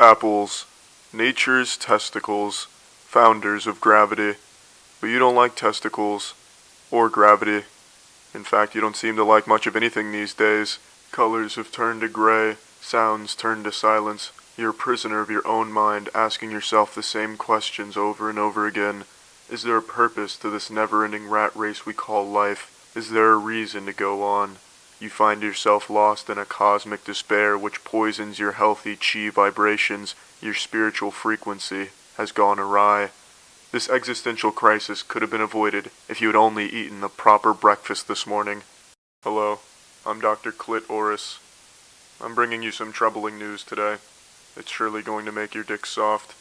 Apples, nature's testicles, founders of gravity. But you don't like testicles, or gravity. In fact, you don't seem to like much of anything these days. Colors have turned to gray, sounds turned to silence. You're a prisoner of your own mind, asking yourself the same questions over and over again. Is there a purpose to this never-ending rat race we call life? Is there a reason to go on? You find yourself lost in a cosmic despair which poisons your healthy chi vibrations. Your spiritual frequency has gone awry. This existential crisis could have been avoided if you had only eaten the proper breakfast this morning. Hello, I'm Dr. Clit Oris. I'm bringing you some troubling news today. It's surely going to make your dick soft.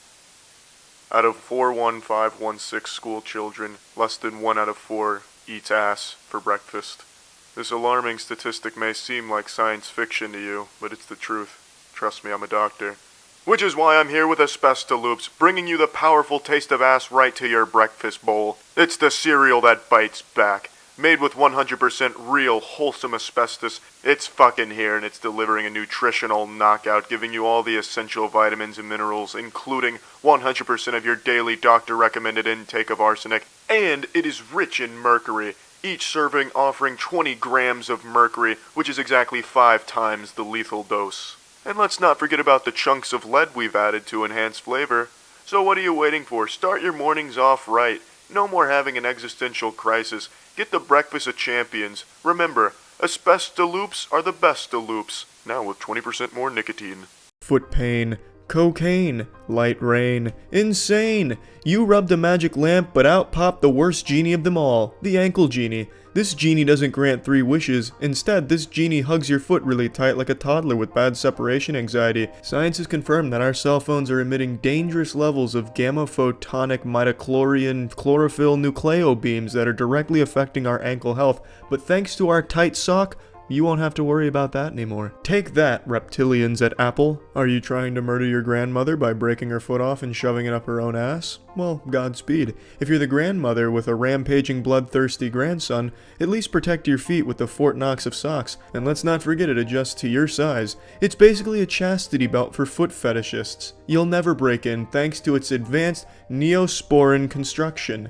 Out of 41516 school children, less than 1 out of 4 eats ass for breakfast. This alarming statistic may seem like science fiction to you, but it's the truth. Trust me, I'm a doctor. Which is why I'm here with Asbestoloops, bringing you the powerful taste of ass right to your breakfast bowl. It's the cereal that bites back. Made with 100% real, wholesome asbestos. It's fucking here, and it's delivering a nutritional knockout, giving you all the essential vitamins and minerals, including 100% of your daily doctor-recommended intake of arsenic. And it is rich in mercury. Each serving offering 20 grams of mercury, which is exactly 5 times the lethal dose. And let's not forget about the chunks of lead we've added to enhance flavor. So what are you waiting for? Start your mornings off right. No more having an existential crisis. Get the breakfast of champions. Remember, Asbestoloops are the best of loops. Now with 20% more nicotine. Foot pain, cocaine, light rain, insane! You rubbed a magic lamp, but out popped the worst genie of them all, the ankle genie. This genie doesn't grant 3 wishes. Instead, this genie hugs your foot really tight like a toddler with bad separation anxiety. Science has confirmed that our cell phones are emitting dangerous levels of gamma-photonic midichlorian chlorophyll nucleo beams that are directly affecting our ankle health, but thanks to our tight sock, you won't have to worry about that anymore. Take that, reptilians at Apple. Are you trying to murder your grandmother by breaking her foot off and shoving it up her own ass? Well, Godspeed. If you're the grandmother with a rampaging bloodthirsty grandson, at least protect your feet with the Fort Knox of socks, and let's not forget it adjusts to your size. It's basically a chastity belt for foot fetishists. You'll never break in thanks to its advanced neosporin construction.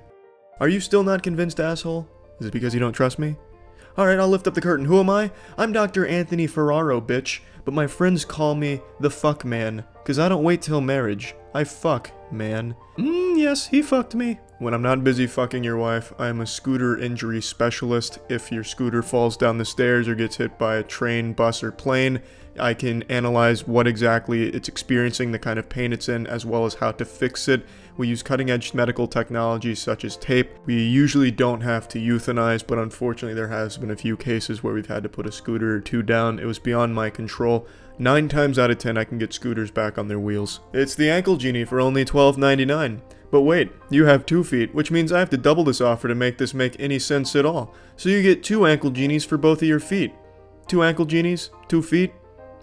Are you still not convinced, asshole? Is it because you don't trust me? Alright, I'll lift up the curtain. Who am I? I'm Dr. Anthony Ferraro, bitch. But my friends call me the fuck man. Cause I don't wait till marriage. I fuck, man. Yes, he fucked me. When I'm not busy fucking your wife, I am a scooter injury specialist. If your scooter falls down the stairs or gets hit by a train, bus, or plane, I can analyze what exactly it's experiencing, the kind of pain it's in, as well as how to fix it. We use cutting-edge medical technology such as tape. We usually don't have to euthanize, but unfortunately there has been a few cases where we've had to put a scooter or 2 down. It was beyond my control. 9 times out of 10 I can get scooters back on their wheels. It's the ankle genie for only $12.99. But wait, you have 2 feet, which means I have to double this offer to make this make any sense at all. So you get 2 ankle genies for both of your feet. 2 ankle genies? 2 feet?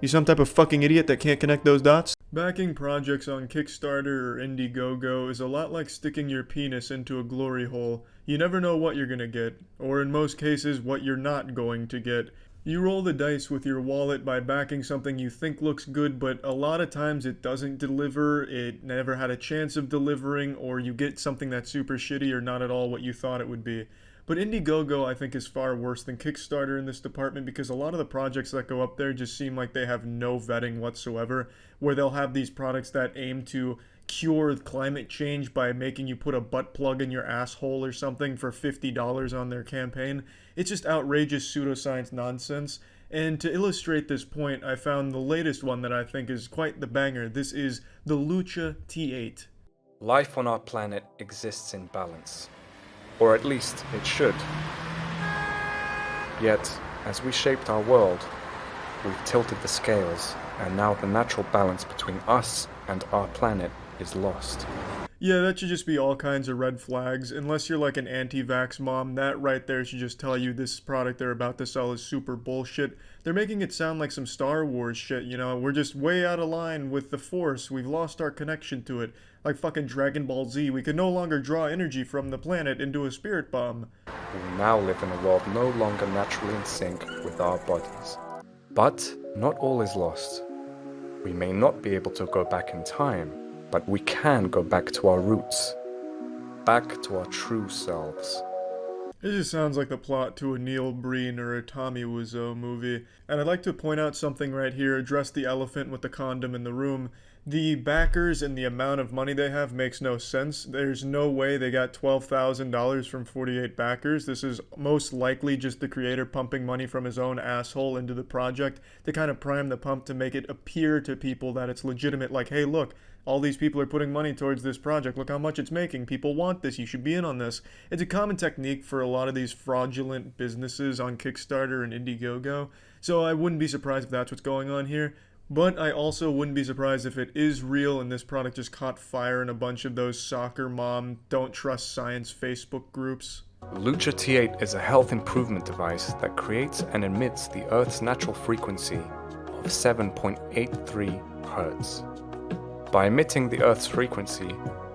You some type of fucking idiot that can't connect those dots? Backing projects on Kickstarter or Indiegogo is a lot like sticking your penis into a glory hole. You never know what you're gonna get, or in most cases, what you're not going to get. You roll the dice with your wallet by backing something you think looks good, but a lot of times it doesn't deliver, it never had a chance of delivering, or you get something that's super shitty or not at all what you thought it would be. But Indiegogo, I think, is far worse than Kickstarter in this department because a lot of the projects that go up there just seem like they have no vetting whatsoever, where they'll have these products that aim to cure climate change by making you put a butt plug in your asshole or something for $50 on their campaign. It's just outrageous pseudoscience nonsense. And to illustrate this point, I found the latest one that I think is quite the banger. This is the Lucha T8. Life on our planet exists in balance. Or at least it should. Yet, as we shaped our world, we've tilted the scales, and now the natural balance between us and our planet is lost. Yeah, that should just be all kinds of red flags. Unless you're like an anti-vax mom, that right there should just tell you this product they're about to sell is super bullshit. They're making it sound like some Star Wars shit, you know? We're just way out of line with the Force. We've lost our connection to it. Like fucking Dragon Ball Z, we can no longer draw energy from the planet into a spirit bomb. We now live in a world no longer naturally in sync with our bodies. But not all is lost. We may not be able to go back in time, but we can go back to our roots, back to our true selves. It just sounds like the plot to a Neil Breen or a Tommy Wiseau movie. And I'd like to point out something right here, address the elephant with the condom in the room. The backers and the amount of money they have makes no sense. There's no way they got $12,000 from 48 backers. This is most likely just the creator pumping money from his own asshole into the project to kind of prime the pump to make it appear to people that it's legitimate, like, hey, look, all these people are putting money towards this project. Look how much it's making. People want this. You should be in on this. It's a common technique for a lot of these fraudulent businesses on Kickstarter and Indiegogo. So I wouldn't be surprised if that's what's going on here. But I also wouldn't be surprised if it is real and this product just caught fire in a bunch of those soccer mom, don't trust science Facebook groups. Lucha T8 is a health improvement device that creates and emits the Earth's natural frequency of 7.83 Hertz. By emitting the Earth's frequency,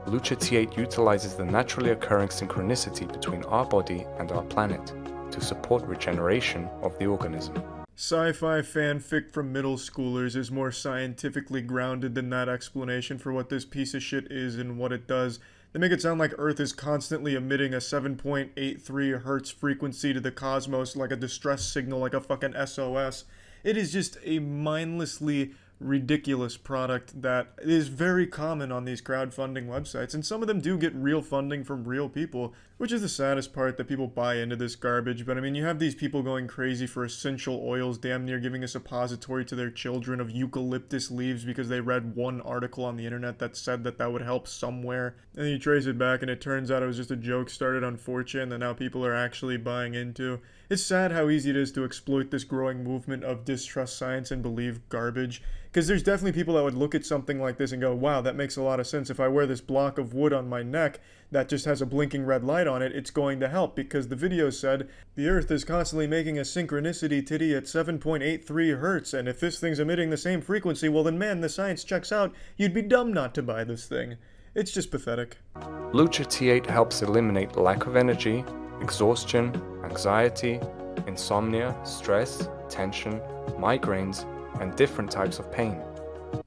Lucha T8 utilizes the naturally occurring synchronicity between our body and our planet to support regeneration of the organism. Sci-fi fanfic from middle schoolers is more scientifically grounded than that explanation for what this piece of shit is and what it does. They make it sound like Earth is constantly emitting a 7.83 Hertz frequency to the cosmos like a distress signal, like a fucking SOS. It is just a mindlessly ridiculous product that is very common on these crowdfunding websites, and some of them do get real funding from real people, which is the saddest part, that people buy into this garbage. But I mean, you have these people going crazy for essential oils, damn near giving a suppository to their children of eucalyptus leaves because they read one article on the internet that said that that would help somewhere, and then you trace it back and it turns out it was just a joke started on 4chan that now people are actually buying into. It's sad how easy it is to exploit this growing movement of distrust science and believe garbage. Because there's definitely people that would look at something like this and go, wow, that makes a lot of sense. If I wear this block of wood on my neck that just has a blinking red light on it, it's going to help. Because the video said, the Earth is constantly making a synchronicity titty at 7.83 Hertz. And if this thing's emitting the same frequency, well then man, the science checks out. You'd be dumb not to buy this thing. It's just pathetic. Lucha T8 helps eliminate lack of energy, exhaustion, anxiety, insomnia, stress, tension, migraines, and different types of pain.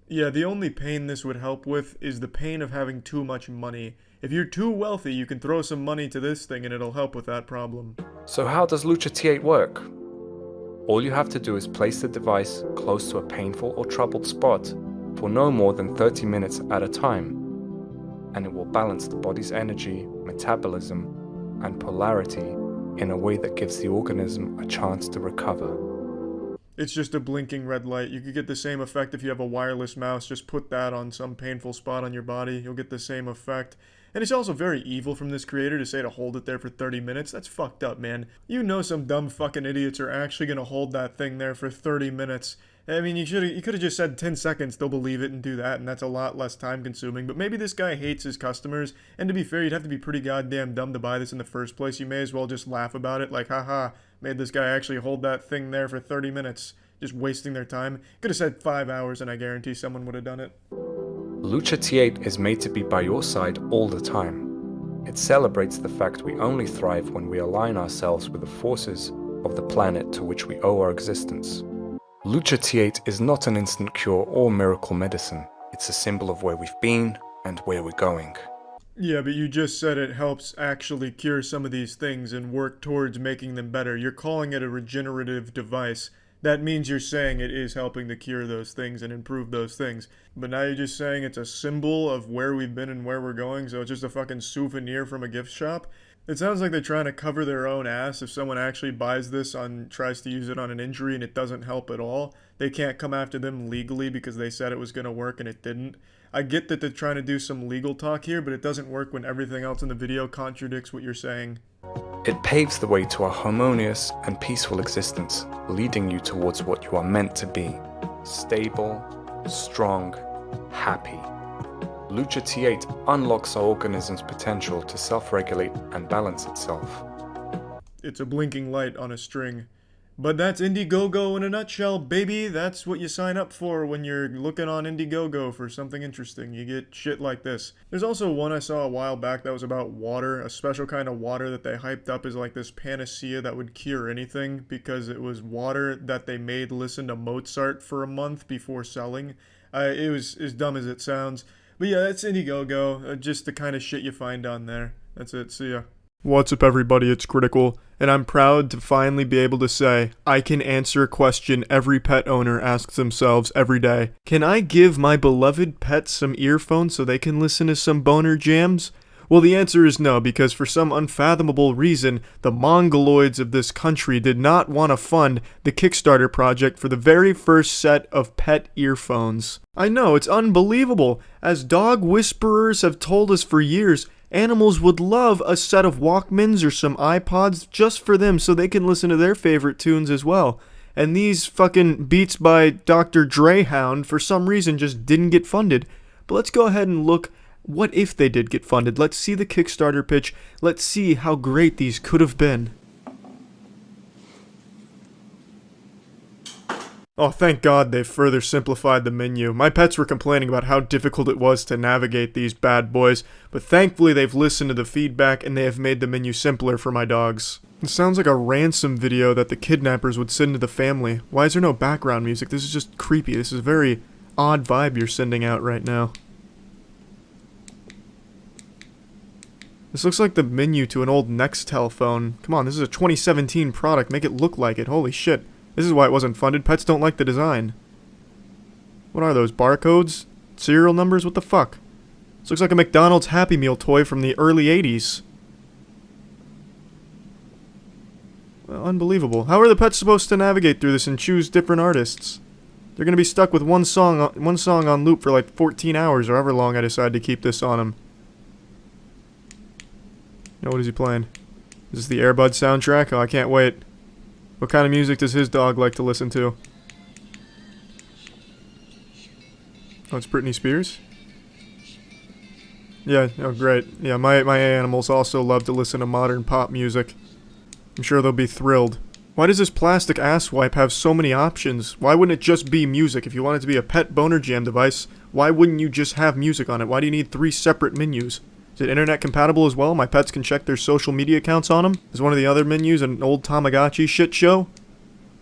Yeah, the only pain this would help with is the pain of having too much money. If you're too wealthy, you can throw some money to this thing and it'll help with that problem. So how does Lucha T8 work? All you have to do is place the device close to a painful or troubled spot for no more than 30 minutes at a time, and it will balance the body's energy, metabolism, and polarity in a way that gives the organism a chance to recover. It's just a blinking red light. You could get the same effect if you have a wireless mouse. Just put that on some painful spot on your body. You'll get the same effect. And it's also very evil from this creator to say to hold it there for 30 minutes. That's fucked up, man. You know some dumb fucking idiots are actually going to hold that thing there for 30 minutes. I mean, you could have just said 10 seconds, they'll believe it and do that, and that's a lot less time consuming. But maybe this guy hates his customers, and to be fair, you'd have to be pretty goddamn dumb to buy this in the first place. You may as well just laugh about it, like, haha, made this guy actually hold that thing there for 30 minutes, just wasting their time. Could have said 5 hours, and I guarantee someone would have done it. Lucha T8 is made to be by your side all the time. It celebrates the fact we only thrive when we align ourselves with the forces of the planet to which we owe our existence. Lucha T8 is not an instant cure or miracle medicine. It's a symbol of where we've been and where we're going. Yeah, but you just said it helps actually cure some of these things and work towards making them better. You're calling it a regenerative device. That means you're saying it is helping to cure those things and improve those things. But now you're just saying it's a symbol of where we've been and where we're going, so it's just a fucking souvenir from a gift shop? It sounds like they're trying to cover their own ass. If someone actually buys this tries to use it on an injury and it doesn't help at all, they can't come after them legally because they said it was going to work and it didn't. I get that they're trying to do some legal talk here, but it doesn't work when everything else in the video contradicts what you're saying. It paves the way to a harmonious and peaceful existence, leading you towards what you are meant to be. Stable, strong, happy. Lucha T8 unlocks our organism's potential to self-regulate and balance itself. It's a blinking light on a string. But that's Indiegogo in a nutshell, baby. That's what you sign up for when you're looking on Indiegogo for something interesting. You get shit like this. There's also one I saw a while back that was about water, a special kind of water that they hyped up as like this panacea that would cure anything because it was water that they made listen to Mozart for a month before selling. It was as dumb as it sounds. But yeah, that's Indiegogo, just the kind of shit you find on there. That's it, see ya. What's up everybody, it's Critical, and I'm proud to finally be able to say I can answer a question every pet owner asks themselves every day. Can I give my beloved pets some earphones so they can listen to some boner jams? Well, the answer is no, because for some unfathomable reason, the mongoloids of this country did not want to fund the Kickstarter project for the very first set of pet earphones. I know, it's unbelievable. As dog whisperers have told us for years, animals would love a set of Walkmans or some iPods just for them so they can listen to their favorite tunes as well. And these fucking Beats by Dr. Drehound for some reason just didn't get funded. But let's go ahead and look. What if they did get funded? Let's see the Kickstarter pitch. Let's see how great these could have been. Oh, thank God they've further simplified the menu. My pets were complaining about how difficult it was to navigate these bad boys, but thankfully they've listened to the feedback and they have made the menu simpler for my dogs. It sounds like a ransom video that the kidnappers would send to the family. Why is there no background music? This is just creepy. This is a very odd vibe you're sending out right now. This looks like the menu to an old Nextel phone. Come on, this is a 2017 product. Make it look like it. Holy shit. This is why it wasn't funded. Pets don't like the design. What are those? Barcodes? Serial numbers? What the fuck? This looks like a McDonald's Happy Meal toy from the early 80s. Well, unbelievable. How are the pets supposed to navigate through this and choose different artists? They're gonna be stuck with one song on loop for like 14 hours or however long I decide to keep this on them. Now, what is he playing? Is this the Air Bud soundtrack? Oh, I can't wait. What kind of music does his dog like to listen to? Oh, it's Britney Spears? Yeah, oh great. Yeah, my animals also love to listen to modern pop music. I'm sure they'll be thrilled. Why does this plastic ass wipe have so many options? Why wouldn't it just be music? If you want it to be a pet boner jam device, why wouldn't you just have music on it? Why do you need 3 separate menus? Is it internet compatible as well? My pets can check their social media accounts on them? Is one of the other menus an old Tamagotchi shit show?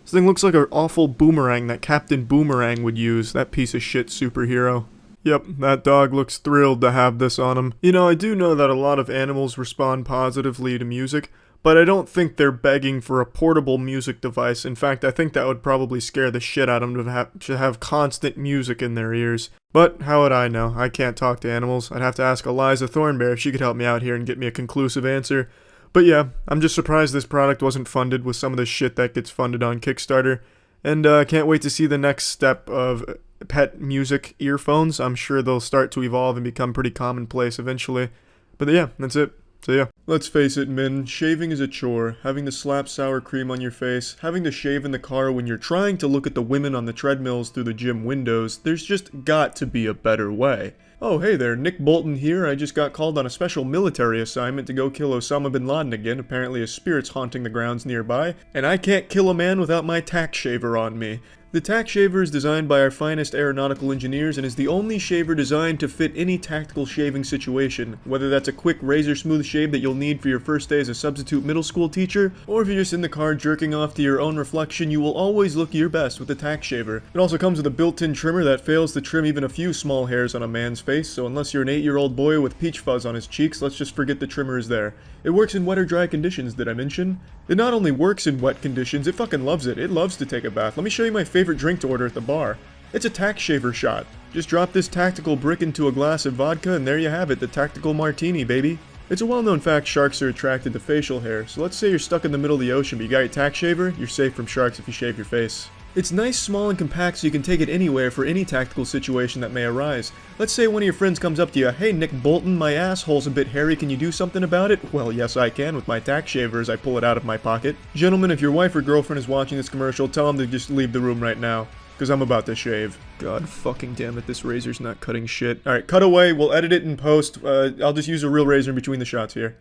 This thing looks like an awful boomerang that Captain Boomerang would use, that piece of shit superhero. Yep, that dog looks thrilled to have this on him. You know, I do know that a lot of animals respond positively to music, but I don't think they're begging for a portable music device. In fact, I think that would probably scare the shit out of them to have constant music in their ears. But how would I know? I can't talk to animals. I'd have to ask Eliza Thornberry if she could help me out here and get me a conclusive answer. But yeah, I'm just surprised this product wasn't funded with some of the shit that gets funded on Kickstarter. And can't wait to see the next step of pet music earphones. I'm sure they'll start to evolve and become pretty commonplace eventually. But yeah, that's it. So yeah. Let's face it, men, shaving is a chore. Having to slap sour cream on your face, having to shave in the car when you're trying to look at the women on the treadmills through the gym windows, there's just got to be a better way. Oh, hey there, Nick Bolton here. I just got called on a special military assignment to go kill Osama bin Laden again. Apparently a spirit's haunting the grounds nearby, and I can't kill a man without my tack shaver on me. The tack shaver is designed by our finest aeronautical engineers and is the only shaver designed to fit any tactical shaving situation, whether that's a quick razor smooth shave that you'll need for your first day as a substitute middle school teacher, or if you're just in the car jerking off to your own reflection, you will always look your best with the tack shaver. It also comes with a built-in trimmer that fails to trim even a few small hairs on a man's face, so unless you're an 8-year-old boy with peach fuzz on his cheeks, let's just forget the trimmer is there. It works in wet or dry conditions, did I mention? It not only works in wet conditions, it fucking loves it. It loves to take a bath. Let me show you my favorite drink to order at the bar. It's a tack shaver shot. Just drop this tactical brick into a glass of vodka and there you have it, the tactical martini, baby. It's a well-known fact sharks are attracted to facial hair, so let's say you're stuck in the middle of the ocean but you got your tack shaver, you're safe from sharks if you shave your face. It's nice, small, and compact so you can take it anywhere for any tactical situation that may arise. Let's say one of your friends comes up to you, "Hey Nick Bolton, my asshole's a bit hairy, can you do something about it?" Well, yes I can with my tack shaver as I pull it out of my pocket. Gentlemen, if your wife or girlfriend is watching this commercial, tell them to just leave the room right now, because I'm about to shave. God fucking damn it, this razor's not cutting shit. Alright, cut away, we'll edit it in post. I'll just use a real razor in between the shots here.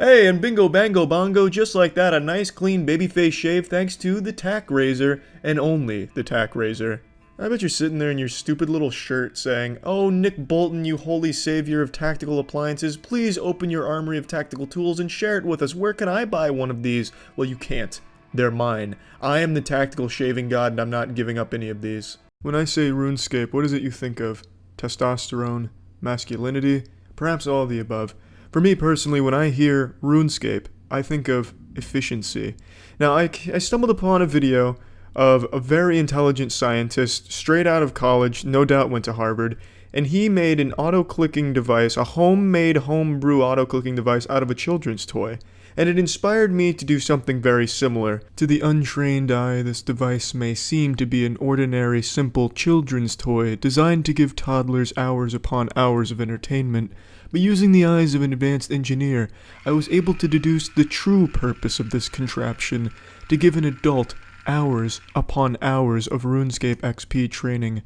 Hey, and bingo bango bongo, just like that, a nice clean babyface shave thanks to the tack razor, and only the tack razor. I bet you're sitting there in your stupid little shirt saying, "Oh, Nick Bolton, you holy savior of tactical appliances, please open your armory of tactical tools and share it with us. Where can I buy one of these?" Well, you can't. They're mine. I am the tactical shaving god, and I'm not giving up any of these. When I say RuneScape, what is it you think of? Testosterone? Masculinity? Perhaps all of the above. For me personally, when I hear RuneScape, I think of efficiency. Now, I stumbled upon a video of a very intelligent scientist, straight out of college, no doubt went to Harvard, and he made an auto-clicking device, a homemade homebrew auto-clicking device out of a children's toy. And it inspired me to do something very similar. To the untrained eye, this device may seem to be an ordinary, simple children's toy designed to give toddlers hours upon hours of entertainment. But using the eyes of an advanced engineer, I was able to deduce the true purpose of this contraption, to give an adult hours upon hours of RuneScape XP training.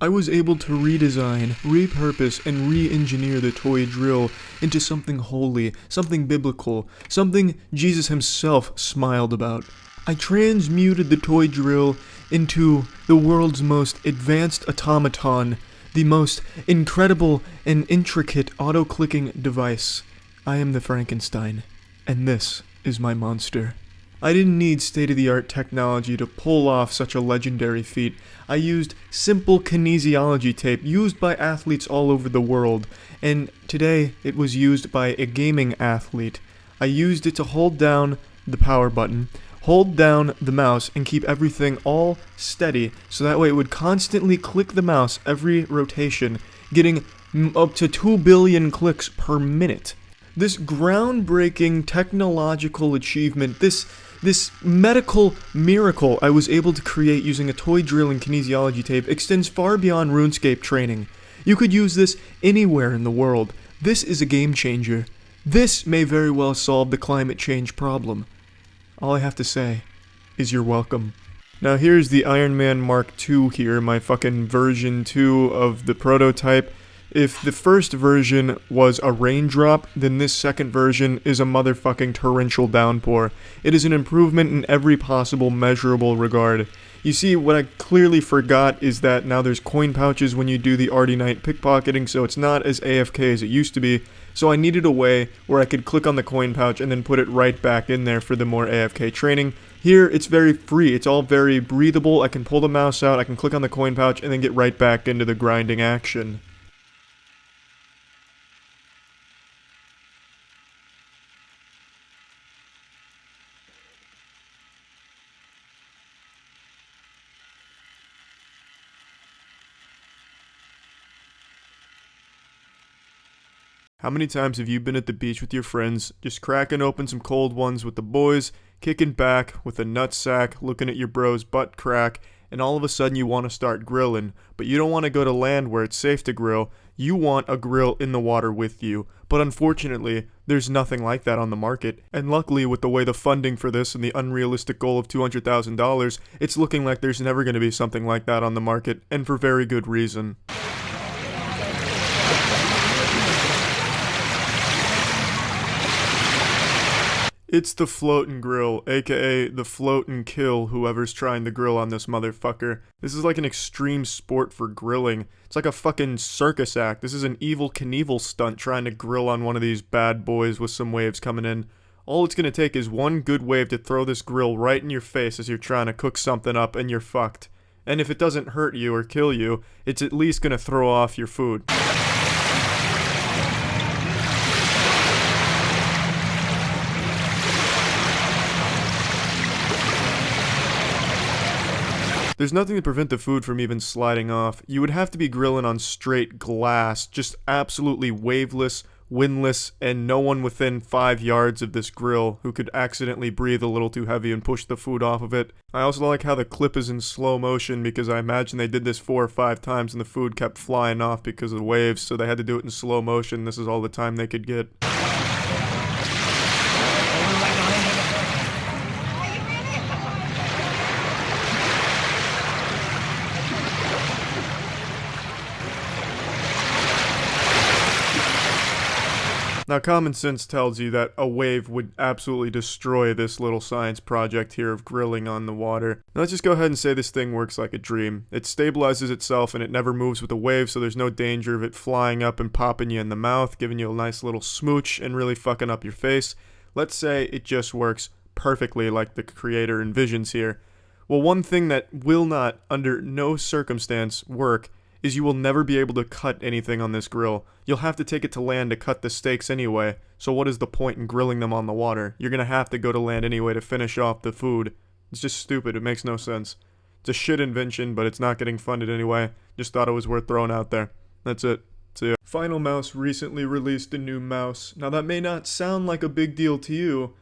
I was able to redesign, repurpose, and re-engineer the toy drill into something holy, something biblical, something Jesus himself smiled about. I transmuted the toy drill into the world's most advanced automaton, the most incredible and intricate auto-clicking device. I am the Frankenstein, and this is my monster. I didn't need state-of-the-art technology to pull off such a legendary feat. I used simple kinesiology tape used by athletes all over the world, and today it was used by a gaming athlete. I used it to hold down the power button, hold down the mouse, and keep everything all steady, so that way it would constantly click the mouse every rotation, getting up to 2 billion clicks per minute. This groundbreaking technological achievement, this medical miracle I was able to create using a toy drill and kinesiology tape extends far beyond RuneScape training. You could use this anywhere in the world. This is a game changer. This may very well solve the climate change problem. All I have to say is you're welcome. Now here's the Iron Man Mark II here, my fucking version 2 of the prototype. If the first version was a raindrop, then this second version is a motherfucking torrential downpour. It is an improvement in every possible measurable regard. You see, what I clearly forgot is that now there's coin pouches when you do the Artie Knight pickpocketing, so it's not as AFK as it used to be. So I needed a way where I could click on the coin pouch and then put it right back in there for the more AFK training. Here, it's very free. It's all very breathable. I can pull the mouse out, I can click on the coin pouch, and then get right back into the grinding action. How many times have you been at the beach with your friends, just cracking open some cold ones with the boys, kicking back with a nutsack, looking at your bro's butt crack, and all of a sudden you want to start grilling, but you don't want to go to land where it's safe to grill, you want a grill in the water with you. But unfortunately, there's nothing like that on the market, and luckily with the way the funding for this and the unrealistic goal of $200,000, it's looking like there's never going to be something like that on the market, and for very good reason. It's the floatin' grill, aka the float and kill whoever's trying to grill on this motherfucker. This is like an extreme sport for grilling. It's like a fucking circus act. This is an Evel Knievel stunt trying to grill on one of these bad boys with some waves coming in. All it's gonna take is one good wave to throw this grill right in your face as you're trying to cook something up and you're fucked. And if it doesn't hurt you or kill you, it's at least gonna throw off your food. There's nothing to prevent the food from even sliding off. You would have to be grilling on straight glass, just absolutely waveless, windless, and no one within 5 yards of this grill who could accidentally breathe a little too heavy and push the food off of it. I also like how the clip is in slow motion because I imagine they did this 4 or 5 times and the food kept flying off because of the waves, so they had to do it in slow motion. This is all the time they could get. Now, common sense tells you that a wave would absolutely destroy this little science project here of grilling on the water. Now, let's just go ahead and say this thing works like a dream. It stabilizes itself and it never moves with the wave, so there's no danger of it flying up and popping you in the mouth, giving you a nice little smooch and really fucking up your face. Let's say it just works perfectly like the creator envisions here. Well, one thing that will not, under no circumstance, work is you will never be able to cut anything on this grill. You'll have to take it to land to cut the steaks anyway, so what is the point in grilling them on the water? You're gonna have to go to land anyway to finish off the food. It's just stupid, it makes no sense. It's a shit invention, but it's not getting funded anyway. Just thought it was worth throwing out there. That's it. See ya. Final Mouse recently released a new mouse. Now that may not sound like a big deal to you,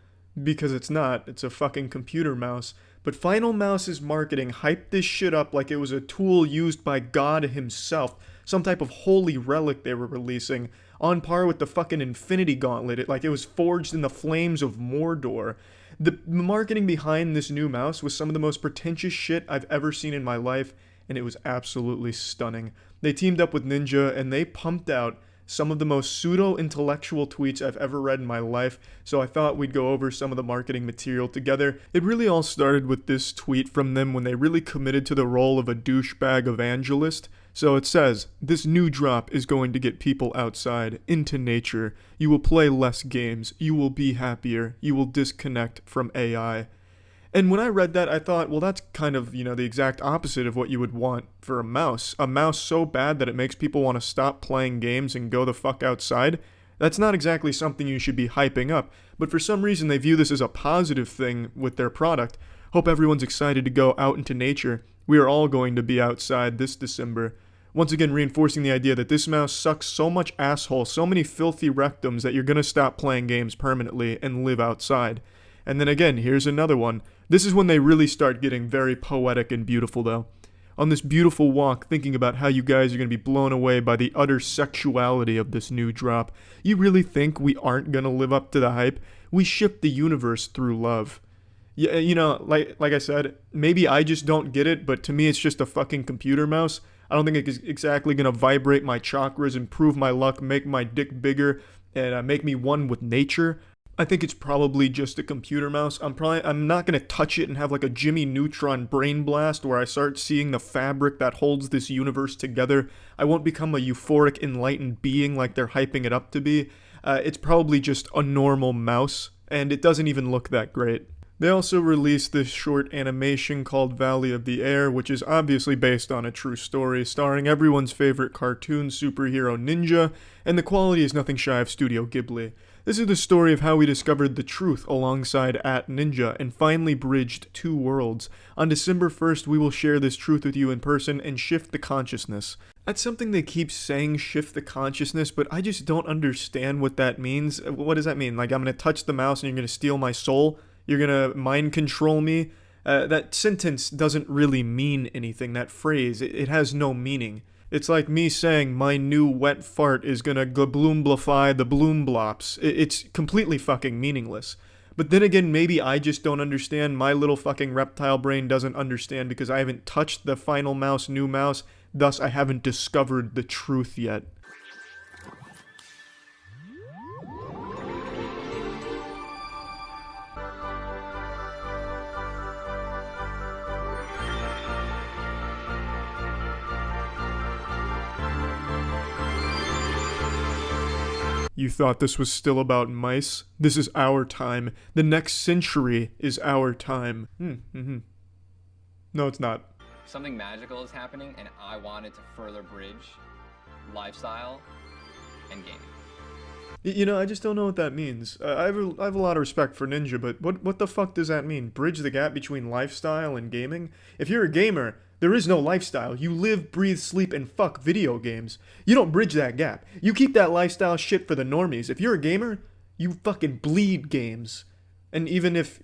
because it's not. It's a fucking computer mouse. But Final Mouse's marketing hyped this shit up like it was a tool used by God himself. Some type of holy relic they were releasing. On par with the fucking Infinity Gauntlet. Like it was forged in the flames of Mordor. The marketing behind this new mouse was some of the most pretentious shit I've ever seen in my life. And it was absolutely stunning. They teamed up with Ninja and they pumped out some of the most pseudo-intellectual tweets I've ever read in my life, so I thought we'd go over some of the marketing material together. It really all started with this tweet from them when they really committed to the role of a douchebag evangelist. So it says, "This new drop is going to get people outside, into nature. You will play less games. You will be happier. You will disconnect from AI." And when I read that, I thought, well, that's kind of, the exact opposite of what you would want for a mouse. A mouse so bad that it makes people want to stop playing games and go the fuck outside. That's not exactly something you should be hyping up. But for some reason, they view this as a positive thing with their product. Hope everyone's excited to go out into nature. We are all going to be outside this December. Once again, reinforcing the idea that this mouse sucks so much asshole, so many filthy rectums that you're going to stop playing games permanently and live outside. And then again, here's another one. This is when they really start getting very poetic and beautiful, though. On this beautiful walk, thinking about how you guys are going to be blown away by the utter sexuality of this new drop. You really think we aren't going to live up to the hype? We ship the universe through love. Yeah, like I said, maybe I just don't get it, but to me it's just a fucking computer mouse. I don't think it's exactly going to vibrate my chakras, improve my luck, make my dick bigger, and make me one with nature. I think it's probably just a computer mouse. I'm not going to touch it and have like a Jimmy Neutron brain blast where I start seeing the fabric that holds this universe together. I won't become a euphoric, enlightened being like they're hyping it up to be. It's probably just a normal mouse, and it doesn't even look that great. They also released this short animation called Valley of the Air, which is obviously based on a true story, starring everyone's favorite cartoon superhero Ninja, and the quality is nothing shy of Studio Ghibli. This is the story of how we discovered the truth alongside @Ninja and finally bridged two worlds. On December 1st, we will share this truth with you in person and shift the consciousness. That's something they keep saying, shift the consciousness, but I just don't understand what that means. What does that mean? Like I'm going to touch the mouse and you're going to steal my soul? You're going to mind control me? That sentence doesn't really mean anything, that phrase. It has no meaning. It's like me saying my new wet fart is gonna gloomblify the bloomblops. It's completely fucking meaningless. But then again, maybe I just don't understand. My little fucking reptile brain doesn't understand because I haven't touched the Final Mouse new mouse, thus I haven't discovered the truth yet. You thought this was still about mice? This is our time. The next century is our time. No, it's not. Something magical is happening, and I wanted to further bridge lifestyle and gaming. I just don't know what that means. I have a lot of respect for Ninja, but what the fuck does that mean? Bridge the gap between lifestyle and gaming? If you're a gamer, there is no lifestyle. You live, breathe, sleep, and fuck video games. You don't bridge that gap. You keep that lifestyle shit for the normies. If you're a gamer, you fucking bleed games. And even if,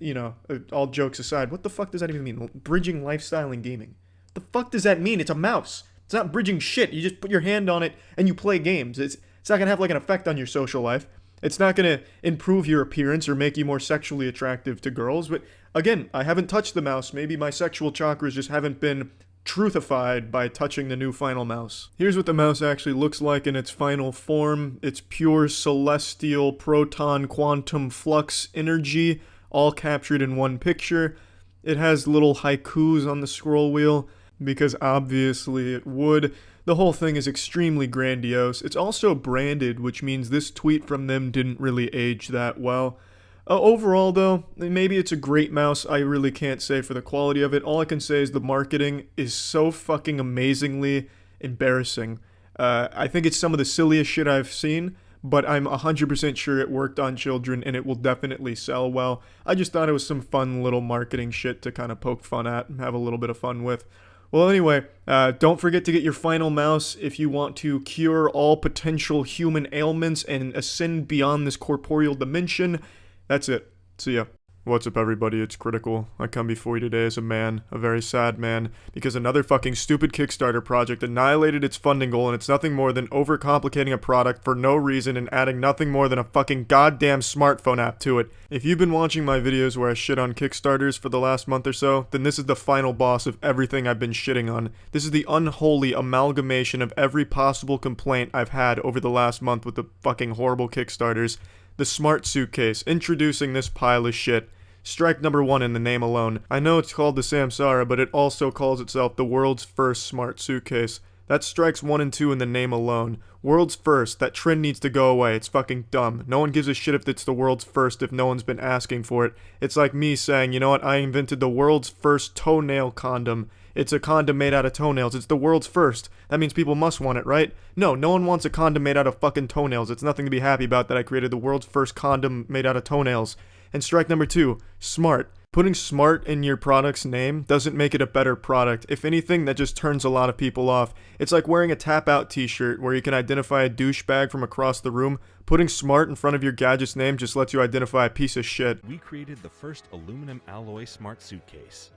all jokes aside, what the fuck does that even mean? Bridging lifestyle and gaming. The fuck does that mean? It's a mouse. It's not bridging shit. You just put your hand on it and you play games. It's not gonna have like an effect on your social life. It's not gonna improve your appearance or make you more sexually attractive to girls. But again, I haven't touched the mouse. Maybe my sexual chakras just haven't been truthified by touching the new final mouse. Here's what the mouse actually looks like in its final form. It's pure celestial proton quantum flux energy, all captured in one picture. It has little haikus on the scroll wheel, because obviously it would. The whole thing is extremely grandiose. It's also branded, which means this tweet from them didn't really age that well. Overall, though, maybe it's a great mouse. I really can't say for the quality of it. All I can say is the marketing is so fucking amazingly embarrassing. I think it's some of the silliest shit I've seen, but I'm 100% sure it worked on children and it will definitely sell well. I just thought it was some fun little marketing shit to kind of poke fun at and have a little bit of fun with. Well, anyway, don't forget to get your final mouse if you want to cure all potential human ailments and ascend beyond this corporeal dimension. That's it. See ya. What's up, everybody? It's Critical. I come before you today as a man, a very sad man, because another fucking stupid Kickstarter project annihilated its funding goal, and it's nothing more than overcomplicating a product for no reason and adding nothing more than a fucking goddamn smartphone app to it. If you've been watching my videos where I shit on Kickstarters for the last month or so, then this is the final boss of everything I've been shitting on. This is the unholy amalgamation of every possible complaint I've had over the last month with the fucking horrible Kickstarters. The Smart Suitcase, introducing this pile of shit. Strike number one in the name alone. I know it's called the Samsara, but it also calls itself the world's first smart suitcase. That's strikes 1 and 2 in the name alone. World's first, that trend needs to go away. It's fucking dumb. No one gives a shit if it's the world's first if no one's been asking for it. It's like me saying, you know what, I invented the world's first toenail condom. It's a condom made out of toenails. It's the world's first. That means people must want it, right? No one wants a condom made out of fucking toenails. It's nothing to be happy about that I created the world's first condom made out of toenails. And strike number 2, smart. Putting smart in your product's name doesn't make it a better product. If anything, that just turns a lot of people off. It's like wearing a tap-out t-shirt where you can identify a douchebag from across the room. Putting smart in front of your gadget's name just lets you identify a piece of shit. We created the first aluminum alloy smart suitcase.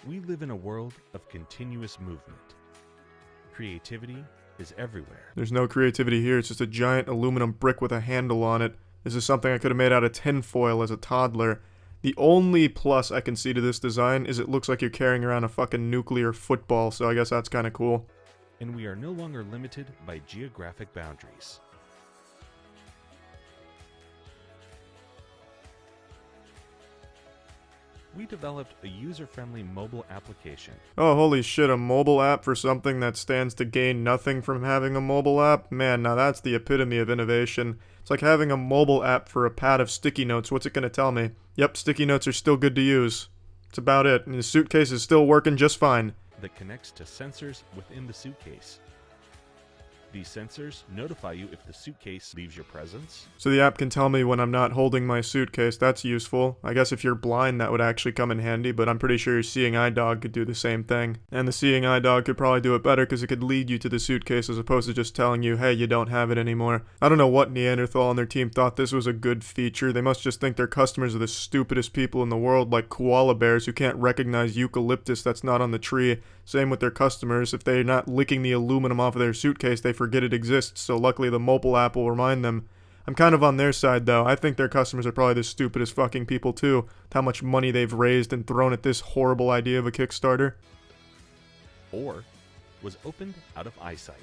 We live in a world of continuous movement. Creativity is everywhere. There's no creativity here. It's just a giant aluminum brick with a handle on it. This is something I could have made out of tinfoil as a toddler. The only plus I can see to this design is it looks like you're carrying around a fucking nuclear football, so I guess that's kind of cool. And we are no longer limited by geographic boundaries. We developed a user-friendly mobile application. Oh, holy shit, a mobile app for something that stands to gain nothing from having a mobile app? Man, now that's the epitome of innovation. It's like having a mobile app for a pad of sticky notes. What's it gonna tell me? Yep, sticky notes are still good to use. That's about it, and the suitcase is still working just fine. That connects to sensors within the suitcase. These sensors notify you if the suitcase leaves your presence. So the app can tell me when I'm not holding my suitcase. That's useful. I guess if you're blind that would actually come in handy, but I'm pretty sure your seeing eye dog could do the same thing. And the seeing eye dog could probably do it better because it could lead you to the suitcase as opposed to just telling you, hey, you don't have it anymore. I don't know what Neanderthal and their team thought this was a good feature. They must just think their customers are the stupidest people in the world, like koala bears who can't recognize eucalyptus that's not on the tree. Same with their customers. If they're not licking the aluminum off of their suitcase, they forget it exists, so luckily the mobile app will remind them. I'm kind of on their side, though. I think their customers are probably the stupidest fucking people, too, with how much money they've raised and thrown at this horrible idea of a Kickstarter. Or was opened out of eyesight.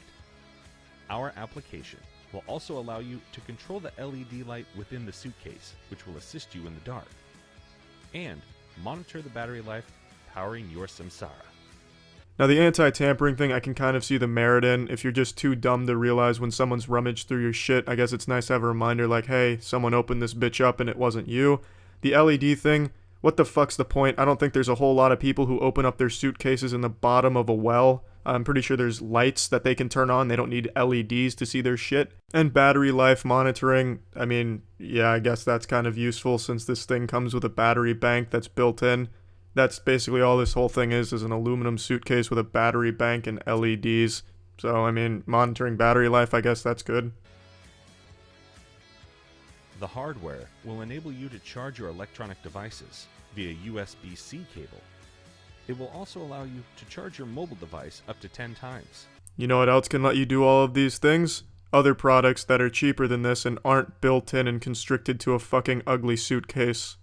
Our application will also allow you to control the LED light within the suitcase, which will assist you in the dark, and monitor the battery life powering your samsara. Now the anti-tampering thing I can kind of see the merit in. If you're just too dumb to realize when someone's rummaged through your shit, I guess it's nice to have a reminder like, hey, someone opened this bitch up and it wasn't you. The LED thing, what the fuck's the point? I don't think there's a whole lot of people who open up their suitcases in the bottom of a well. I'm pretty sure there's lights that they can turn on. They don't need LEDs to see their shit. And battery life monitoring, I mean, yeah, I guess that's kind of useful since this thing comes with a battery bank that's built in. That's basically all this whole thing is an aluminum suitcase with a battery bank and LEDs. So, I mean, monitoring battery life, I guess that's good. The hardware will enable you to charge your electronic devices via USB-C cable. It will also allow you to charge your mobile device up to 10 times. You know what else can let you do all of these things? Other products that are cheaper than this and aren't built in and constricted to a fucking ugly suitcase.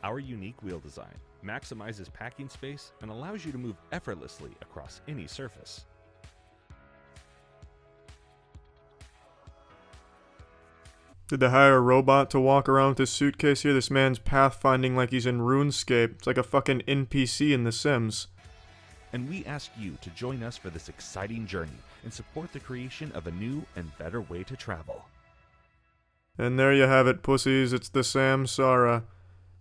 Our unique wheel design maximizes packing space, and allows you to move effortlessly across any surface. Did they hire a robot to walk around with his suitcase here? This man's pathfinding like he's in RuneScape. It's like a fucking NPC in The Sims. And we ask you to join us for this exciting journey and support the creation of a new and better way to travel. And there you have it, pussies. It's the Samsara.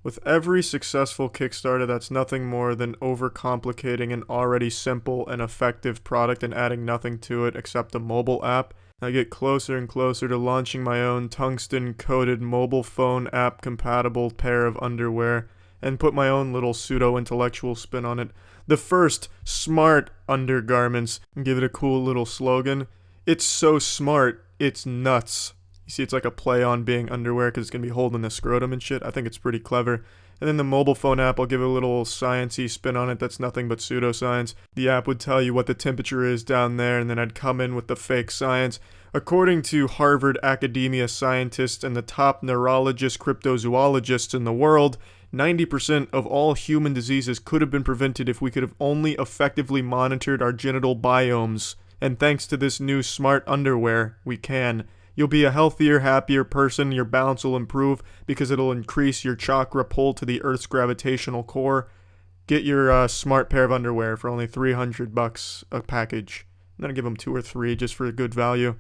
With every successful Kickstarter, that's nothing more than overcomplicating an already simple and effective product and adding nothing to it except a mobile app. I get closer and closer to launching my own tungsten-coated mobile phone app-compatible pair of underwear and put my own little pseudo-intellectual spin on it. The first smart undergarments, and give it a cool little slogan. It's so smart, it's nuts. You see, it's like a play on being underwear because it's going to be holding the scrotum and shit. I think it's pretty clever. And then the mobile phone app, I'll give it a little science-y spin on it that's nothing but pseudoscience. The app would tell you what the temperature is down there, and then I'd come in with the fake science. According to Harvard academia scientists and the top neurologist cryptozoologists in the world, 90% of all human diseases could have been prevented if we could have only effectively monitored our genital biomes. And thanks to this new smart underwear, we can. You'll be a healthier, happier person, your balance will improve because it'll increase your chakra pull to the Earth's gravitational core. Get your smart pair of underwear for only $300 a package. I'm gonna give them 2 or 3 just for a good value.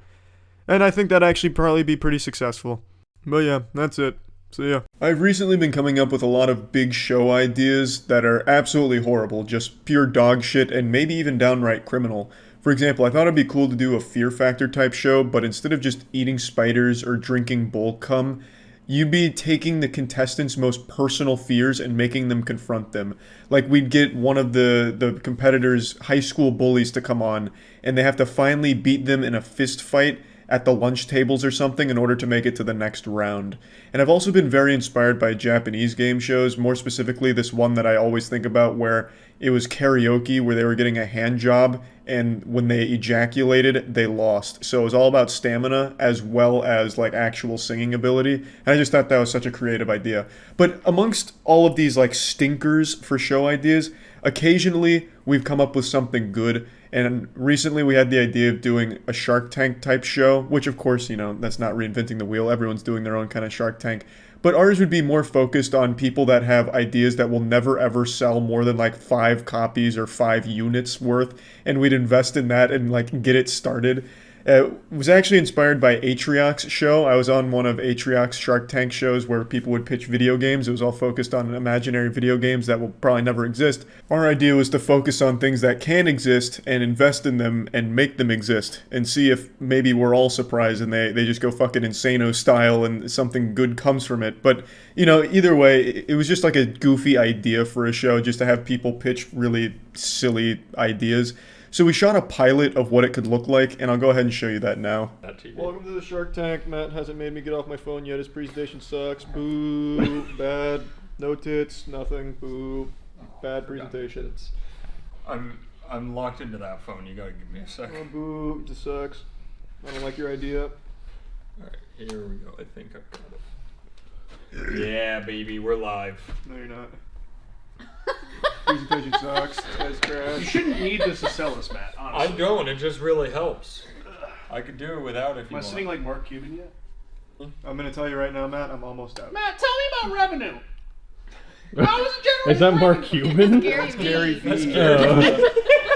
And I think that'd actually probably be pretty successful. But yeah, that's it. See ya. I've recently been coming up with a lot of big show ideas that are absolutely horrible, just pure dog shit and maybe even downright criminal. For example, I thought it'd be cool to do a Fear Factor type show, but instead of just eating spiders or drinking bull cum, you'd be taking the contestants' most personal fears and making them confront them. Like, we'd get one of the competitors' high school bullies to come on, and they have to finally beat them in a fist fight at the lunch tables or something in order to make it to the next round. And I've also been very inspired by Japanese game shows, more specifically this one that I always think about where it was karaoke, where they were getting a hand job, and when they ejaculated, they lost. So it was all about stamina as well as like actual singing ability. And I just thought that was such a creative idea. But amongst all of these like stinkers for show ideas, occasionally we've come up with something good. And recently we had the idea of doing a Shark Tank type show, which of course, you know, that's not reinventing the wheel. Everyone's doing their own kind of Shark Tank. But ours would be more focused on people that have ideas that will never ever sell more than like 5 copies or 5 units worth. And we'd invest in that and like get it started. It was actually inspired by Atriox's show. I was on one of Atriox's Shark Tank shows where people would pitch video games. It was all focused on imaginary video games that will probably never exist. Our idea was to focus on things that can exist and invest in them and make them exist and see if maybe we're all surprised and they just go fucking Insano style and something good comes from it. But, you know, either way, it was just like a goofy idea for a show just to have people pitch really silly ideas. So we shot a pilot of what it could look like, and I'll go ahead and show you that now. Welcome to the Shark Tank. Matt hasn't made me get off my phone yet. His presentation sucks. Boo. Bad. No tits. Nothing. Boo. Bad presentation. I'm locked into that phone. You gotta give me a second. Oh, boo. It just sucks. I don't like your idea. Alright, here we go. I think I've got it. Yeah, baby, we're live. No, you're not. Presentation sucks. Guys crash. You shouldn't need this to sell us, Matt, honestly. I don't. It just really helps. I could do it without if you Am I want. sitting like Mark Cuban yet? I'm going to tell you right now, Matt, I'm almost out. Matt, tell me about revenue. How is it generating Is that Mark revenue? Cuban? Gary Vee.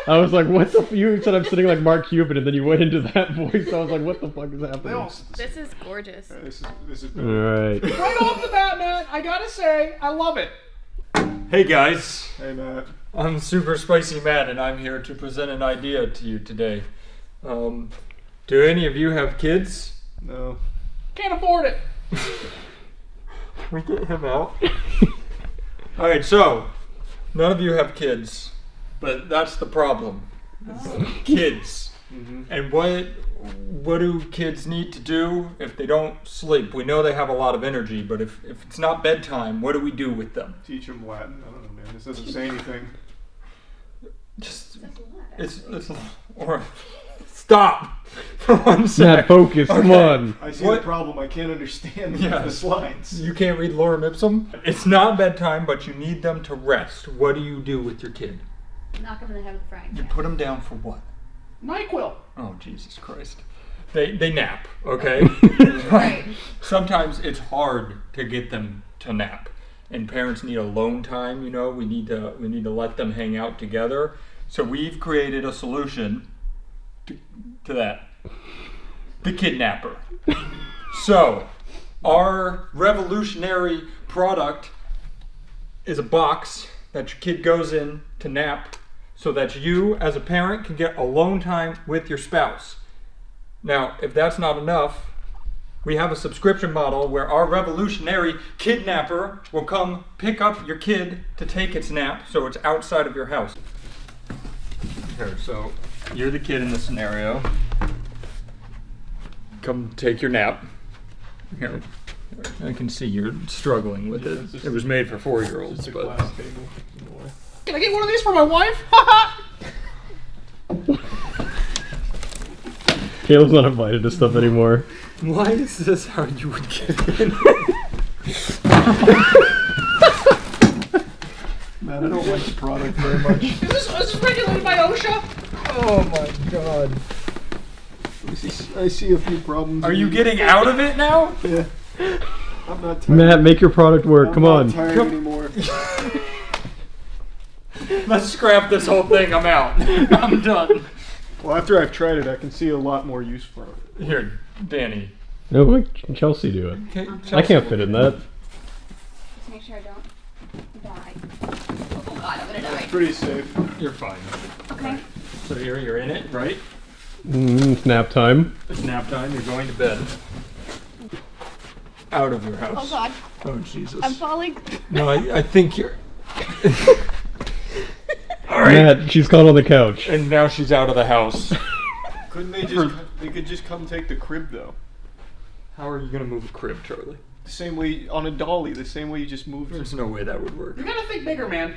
I was like, what the? You said I'm sitting like Mark Cuban, and then you went into that voice. I was like, what the fuck is They happening? all sit the same. This is gorgeous. This is All right. Right off the bat, Matt, I gotta say, I love it. Hey guys, Hey, Matt. I'm Super Spicy Matt, and I'm here to present an idea to you today. Do any of you have kids? No. Can't afford it. Can we get him out? Alright, so, none of you have kids, but that's the problem. Kids. And what do kids need to do if they don't sleep? We know they have a lot of energy, but if it's not bedtime, what do we do with them? Teach him Latin. I don't know, man. This doesn't say anything. Just, it's or Stop for 1 Matt, second. focus. Come on. I see What? the problem. I can't understand Yes. the slides. You can't read lorem ipsum? It's not bedtime, but you need them to rest. What do you do with your kid? Knock him in the head with a frying You pan. put them down for what? NyQuil. Oh, Jesus Christ. They nap, okay? Right. Sometimes it's hard to get them to nap. And parents need alone time, you know, we need to let them hang out together. So we've created a solution to that. The kidnapper. So, our revolutionary product is a box that your kid goes in to nap so that you, as a parent, can get alone time with your spouse. Now, if that's not enough, we have a subscription model where our revolutionary kidnapper will come pick up your kid to take its nap so it's outside of your house. Here, so you're the kid in the scenario. Come take your nap. Here, I can see you're struggling with it. It was made for 4-year-olds, but Can I get one of these for my wife? Haha! Caleb's not invited to stuff anymore. why is this how you would get in? Man, I don't like the product very much. Is this regulated by OSHA? Oh my god. I see a few problems. Are you getting out of it now? Yeah. I'm not tired. Matt, make your product work. Come on. I'm not tired anymore. Let's scrap this whole thing. I'm out. I'm done. Well, after I've tried it, I can see a lot more use for it. Here, Danny. No, let Chelsea do it. Okay, I can't fit in that. Just make sure I don't die. Oh god, I'm gonna die. Pretty safe. You're fine. Okay. So here, you're in it, right? Nap time. It's nap time. You're going to bed. Out of your house. Oh god, Oh Jesus. I'm falling. No, I think you're. All right. Matt, she's caught on the couch. And now she's out of the house. Couldn't they just? They could just come take the crib though. How are you gonna move a crib, Charlie? The same way on a dolly. The same way you just moved. There's no way that would work. You gotta think bigger, man.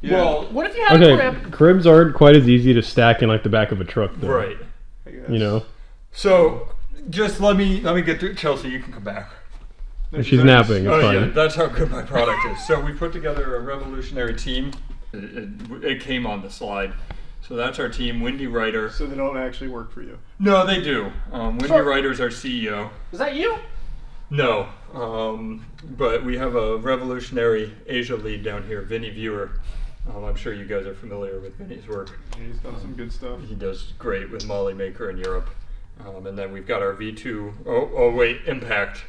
Yeah. Well, What if you had a Okay, crib? cribs aren't quite as easy to stack in like the back of a truck, though. right. I guess. You know, So, just let me get through. Chelsea, you can come back. No, she's already- napping. It's Oh fine. yeah, that's how good my product is. So we put together a revolutionary team. It came on the slide. So that's our team. Wendy Ryder. So they don't actually work for you. No, they do. Wendy Sure. Ryder's our CEO. Is that you? No, but we have a revolutionary Asia lead down here, Vinny Viewer. I'm sure you guys are familiar with Vinny's work. He's done some good stuff. He does great with Molly Maker in Europe. And then we've got our V2, oh wait, Impact.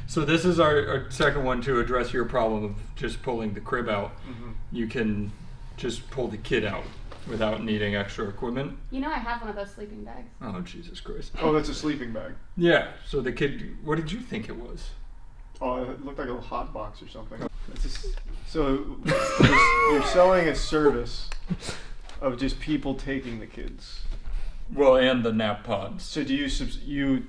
So this is our second one to address your problem of just pulling the crib out. You can just pull the kid out without needing extra equipment. You know I have one of those sleeping bags. Oh, Jesus Christ. Oh, that's a sleeping bag. Yeah, so the kid, what did you think it was? Oh, it looked like a hot box or something. So you're selling a service of just people taking the kids. Well, and the nap pods. So do you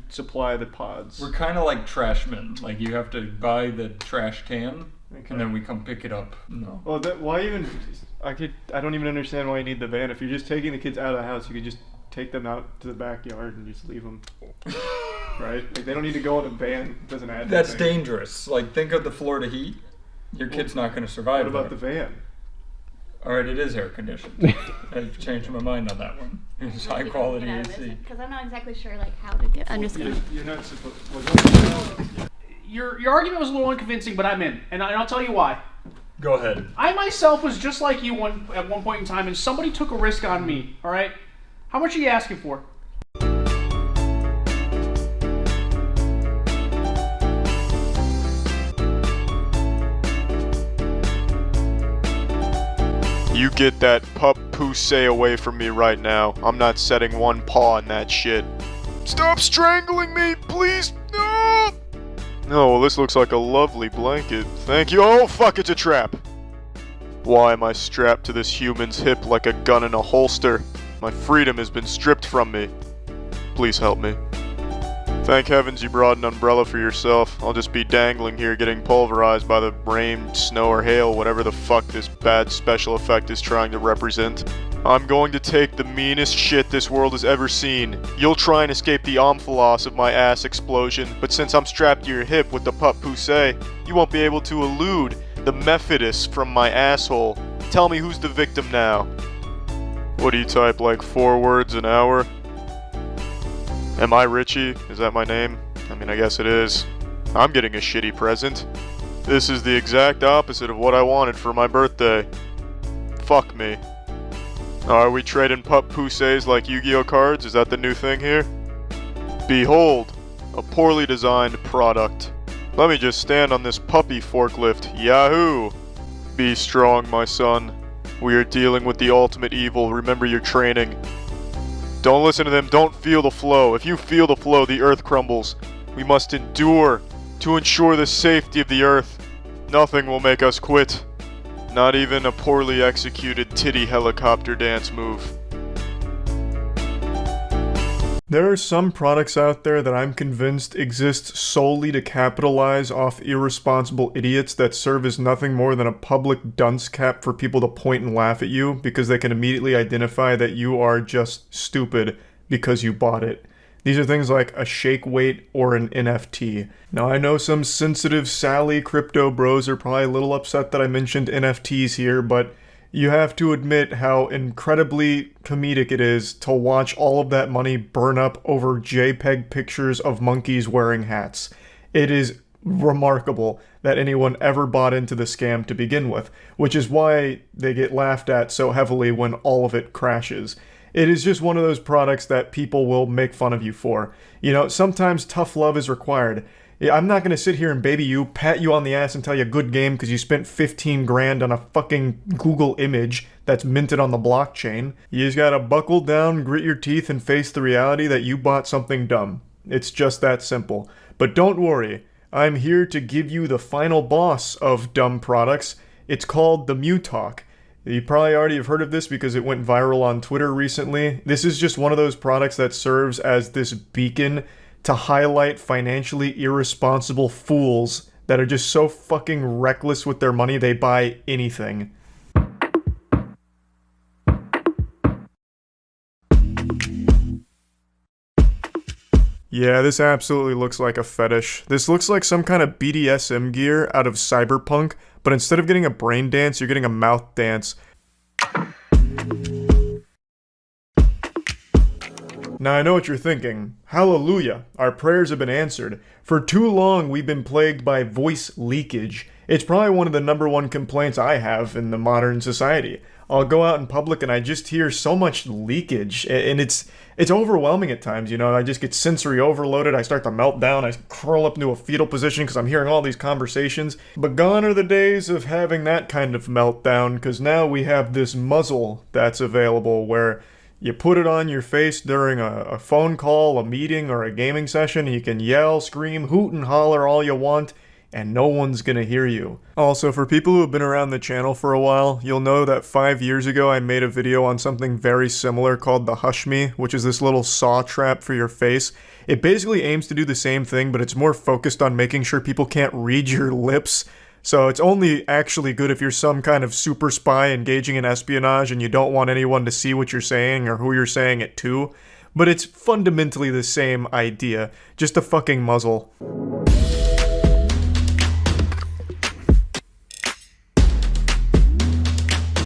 supply the pods? We're kind of like trashmen. Like you have to buy the trash can, Okay. and then we come pick it up. No. Well, why even? I don't even understand why you need the van. If you're just taking the kids out of the house, you could just take them out to the backyard and just leave them. Right? Like they don't need to go in a van. It doesn't add. That's anything. dangerous. Like think of the Florida heat. Your kid's not going to survive. What about the there. van? All right, it is air conditioned. I've changed my mind on that one. It's high quality AC. Because I'm not exactly sure like how to get. I'm just gonna. You're not supposed. Your argument was a little unconvincing, but I'm in, and I'll tell you why. Go ahead. I myself was just like you at one point in time, and somebody took a risk on me. All right, how much are you asking for? You get that Puppoose away from me right now. I'm not setting one paw on that shit. Stop strangling me, please! No! Oh, well, this looks like a lovely blanket. Thank you. Oh, fuck, it's a trap. Why am I strapped to this human's hip like a gun in a holster? My freedom has been stripped from me. Please help me. Thank heavens you brought an umbrella for yourself. I'll just be dangling here getting pulverized by the rain, snow, or hail, whatever the fuck this bad special effect is trying to represent. I'm going to take the meanest shit this world has ever seen. You'll try and escape the omphalos of my ass explosion, but since I'm strapped to your hip with the Puppoose, you won't be able to elude the Fetish from my asshole. Tell me who's the victim now. What do you type, like 4 words an hour? Am I Richie? Is that my name? I mean, I guess it is. I'm getting a shitty present. This is the exact opposite of what I wanted for my birthday. Fuck me. Are we trading Puppooses like Yu-Gi-Oh cards? Is that the new thing here? Behold, a poorly designed product. Let me just stand on this puppy forklift. Yahoo! Be strong, my son. We are dealing with the ultimate evil. Remember your training. Don't listen to them. Don't feel the flow. If you feel the flow, the earth crumbles. We must endure to ensure the safety of the earth. Nothing will make us quit. Not even a poorly executed titty helicopter dance move. There are some products out there that I'm convinced exist solely to capitalize off irresponsible idiots that serve as nothing more than a public dunce cap for people to point and laugh at you because they can immediately identify that you are just stupid because you bought it. These are things like a shake weight or an NFT. Now I know some sensitive Sally crypto bros are probably a little upset that I mentioned NFTs here, but you have to admit how incredibly comedic it is to watch all of that money burn up over JPEG pictures of monkeys wearing hats. It is remarkable that anyone ever bought into the scam to begin with, which is why they get laughed at so heavily when all of it crashes. It is just one of those products that people will make fun of you for. You know, sometimes tough love is required. I'm not going to sit here and baby you, pat you on the ass and tell you good game because you spent 15 grand on a fucking Google image that's minted on the blockchain. You just gotta buckle down, grit your teeth, and face the reality that you bought something dumb. It's just that simple. But don't worry, I'm here to give you the final boss of dumb products. It's called the Mutalk. You probably already have heard of this because it went viral on Twitter recently. This is just one of those products that serves as this beacon to highlight financially irresponsible fools that are just so fucking reckless with their money they buy anything. Yeah, this absolutely looks like a fetish. This looks like some kind of BDSM gear out of Cyberpunk, but instead of getting a brain dance, you're getting a mouth dance. Now I know what you're thinking. Hallelujah, our prayers have been answered. For too long we've been plagued by voice leakage. It's probably one of the #1 complaints I have in the modern society. I'll go out in public and I just hear so much leakage, and it's overwhelming at times, you know. I just get sensory overloaded, I start to melt down, I curl up into a fetal position because I'm hearing all these conversations. But gone are the days of having that kind of meltdown, because now we have this muzzle that's available where you put it on your face during a phone call, a meeting, or a gaming session, and you can yell, scream, hoot, and holler all you want, and no one's gonna hear you. Also, for people who have been around the channel for a while, you'll know that 5 years ago I made a video on something very similar called the Hush Me, which is this little saw trap for your face. It basically aims to do the same thing, but it's more focused on making sure people can't read your lips. So it's only actually good if you're some kind of super spy engaging in espionage and you don't want anyone to see what you're saying or who you're saying it to. But it's fundamentally the same idea, just a fucking muzzle.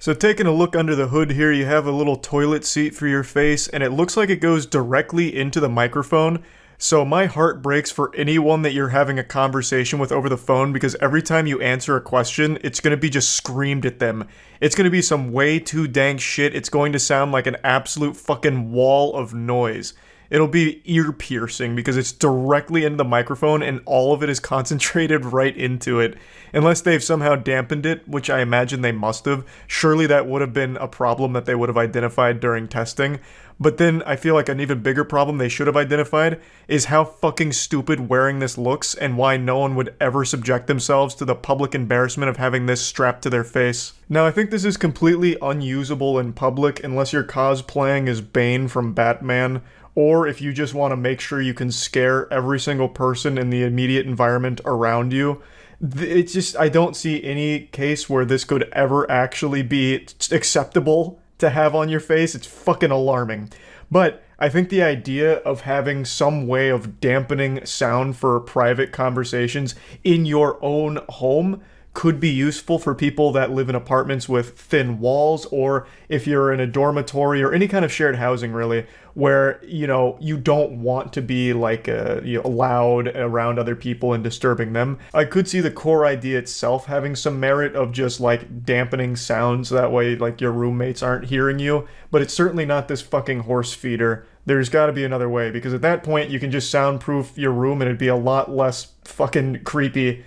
So taking a look under the hood here, you have a little toilet seat for your face, and it looks like it goes directly into the microphone. So my heart breaks for anyone that you're having a conversation with over the phone, because every time you answer a question, it's going to be just screamed at them. It's going to be some way too dang shit. It's going to sound like an absolute fucking wall of noise. It'll be ear-piercing because it's directly into the microphone and all of it is concentrated right into it. Unless they've somehow dampened it, which I imagine they must have. Surely that would have been a problem that they would have identified during testing. But then I feel like an even bigger problem they should have identified is how fucking stupid wearing this looks and why no one would ever subject themselves to the public embarrassment of having this strapped to their face. Now I think this is completely unusable in public unless you're cosplaying as Bane from Batman, or if you just want to make sure you can scare every single person in the immediate environment around you. It's just, I don't see any case where this could ever actually be acceptable to have on your face. It's fucking alarming. But I think the idea of having some way of dampening sound for private conversations in your own home could be useful for people that live in apartments with thin walls, or if you're in a dormitory or any kind of shared housing, really, where, you know, you don't want to be like loud around other people and disturbing them. I could see the core idea itself having some merit of just like dampening sounds, so that way like your roommates aren't hearing you, but it's certainly not this fucking horse feeder. There's got to be another way, because at that point you can just soundproof your room and it'd be a lot less fucking creepy.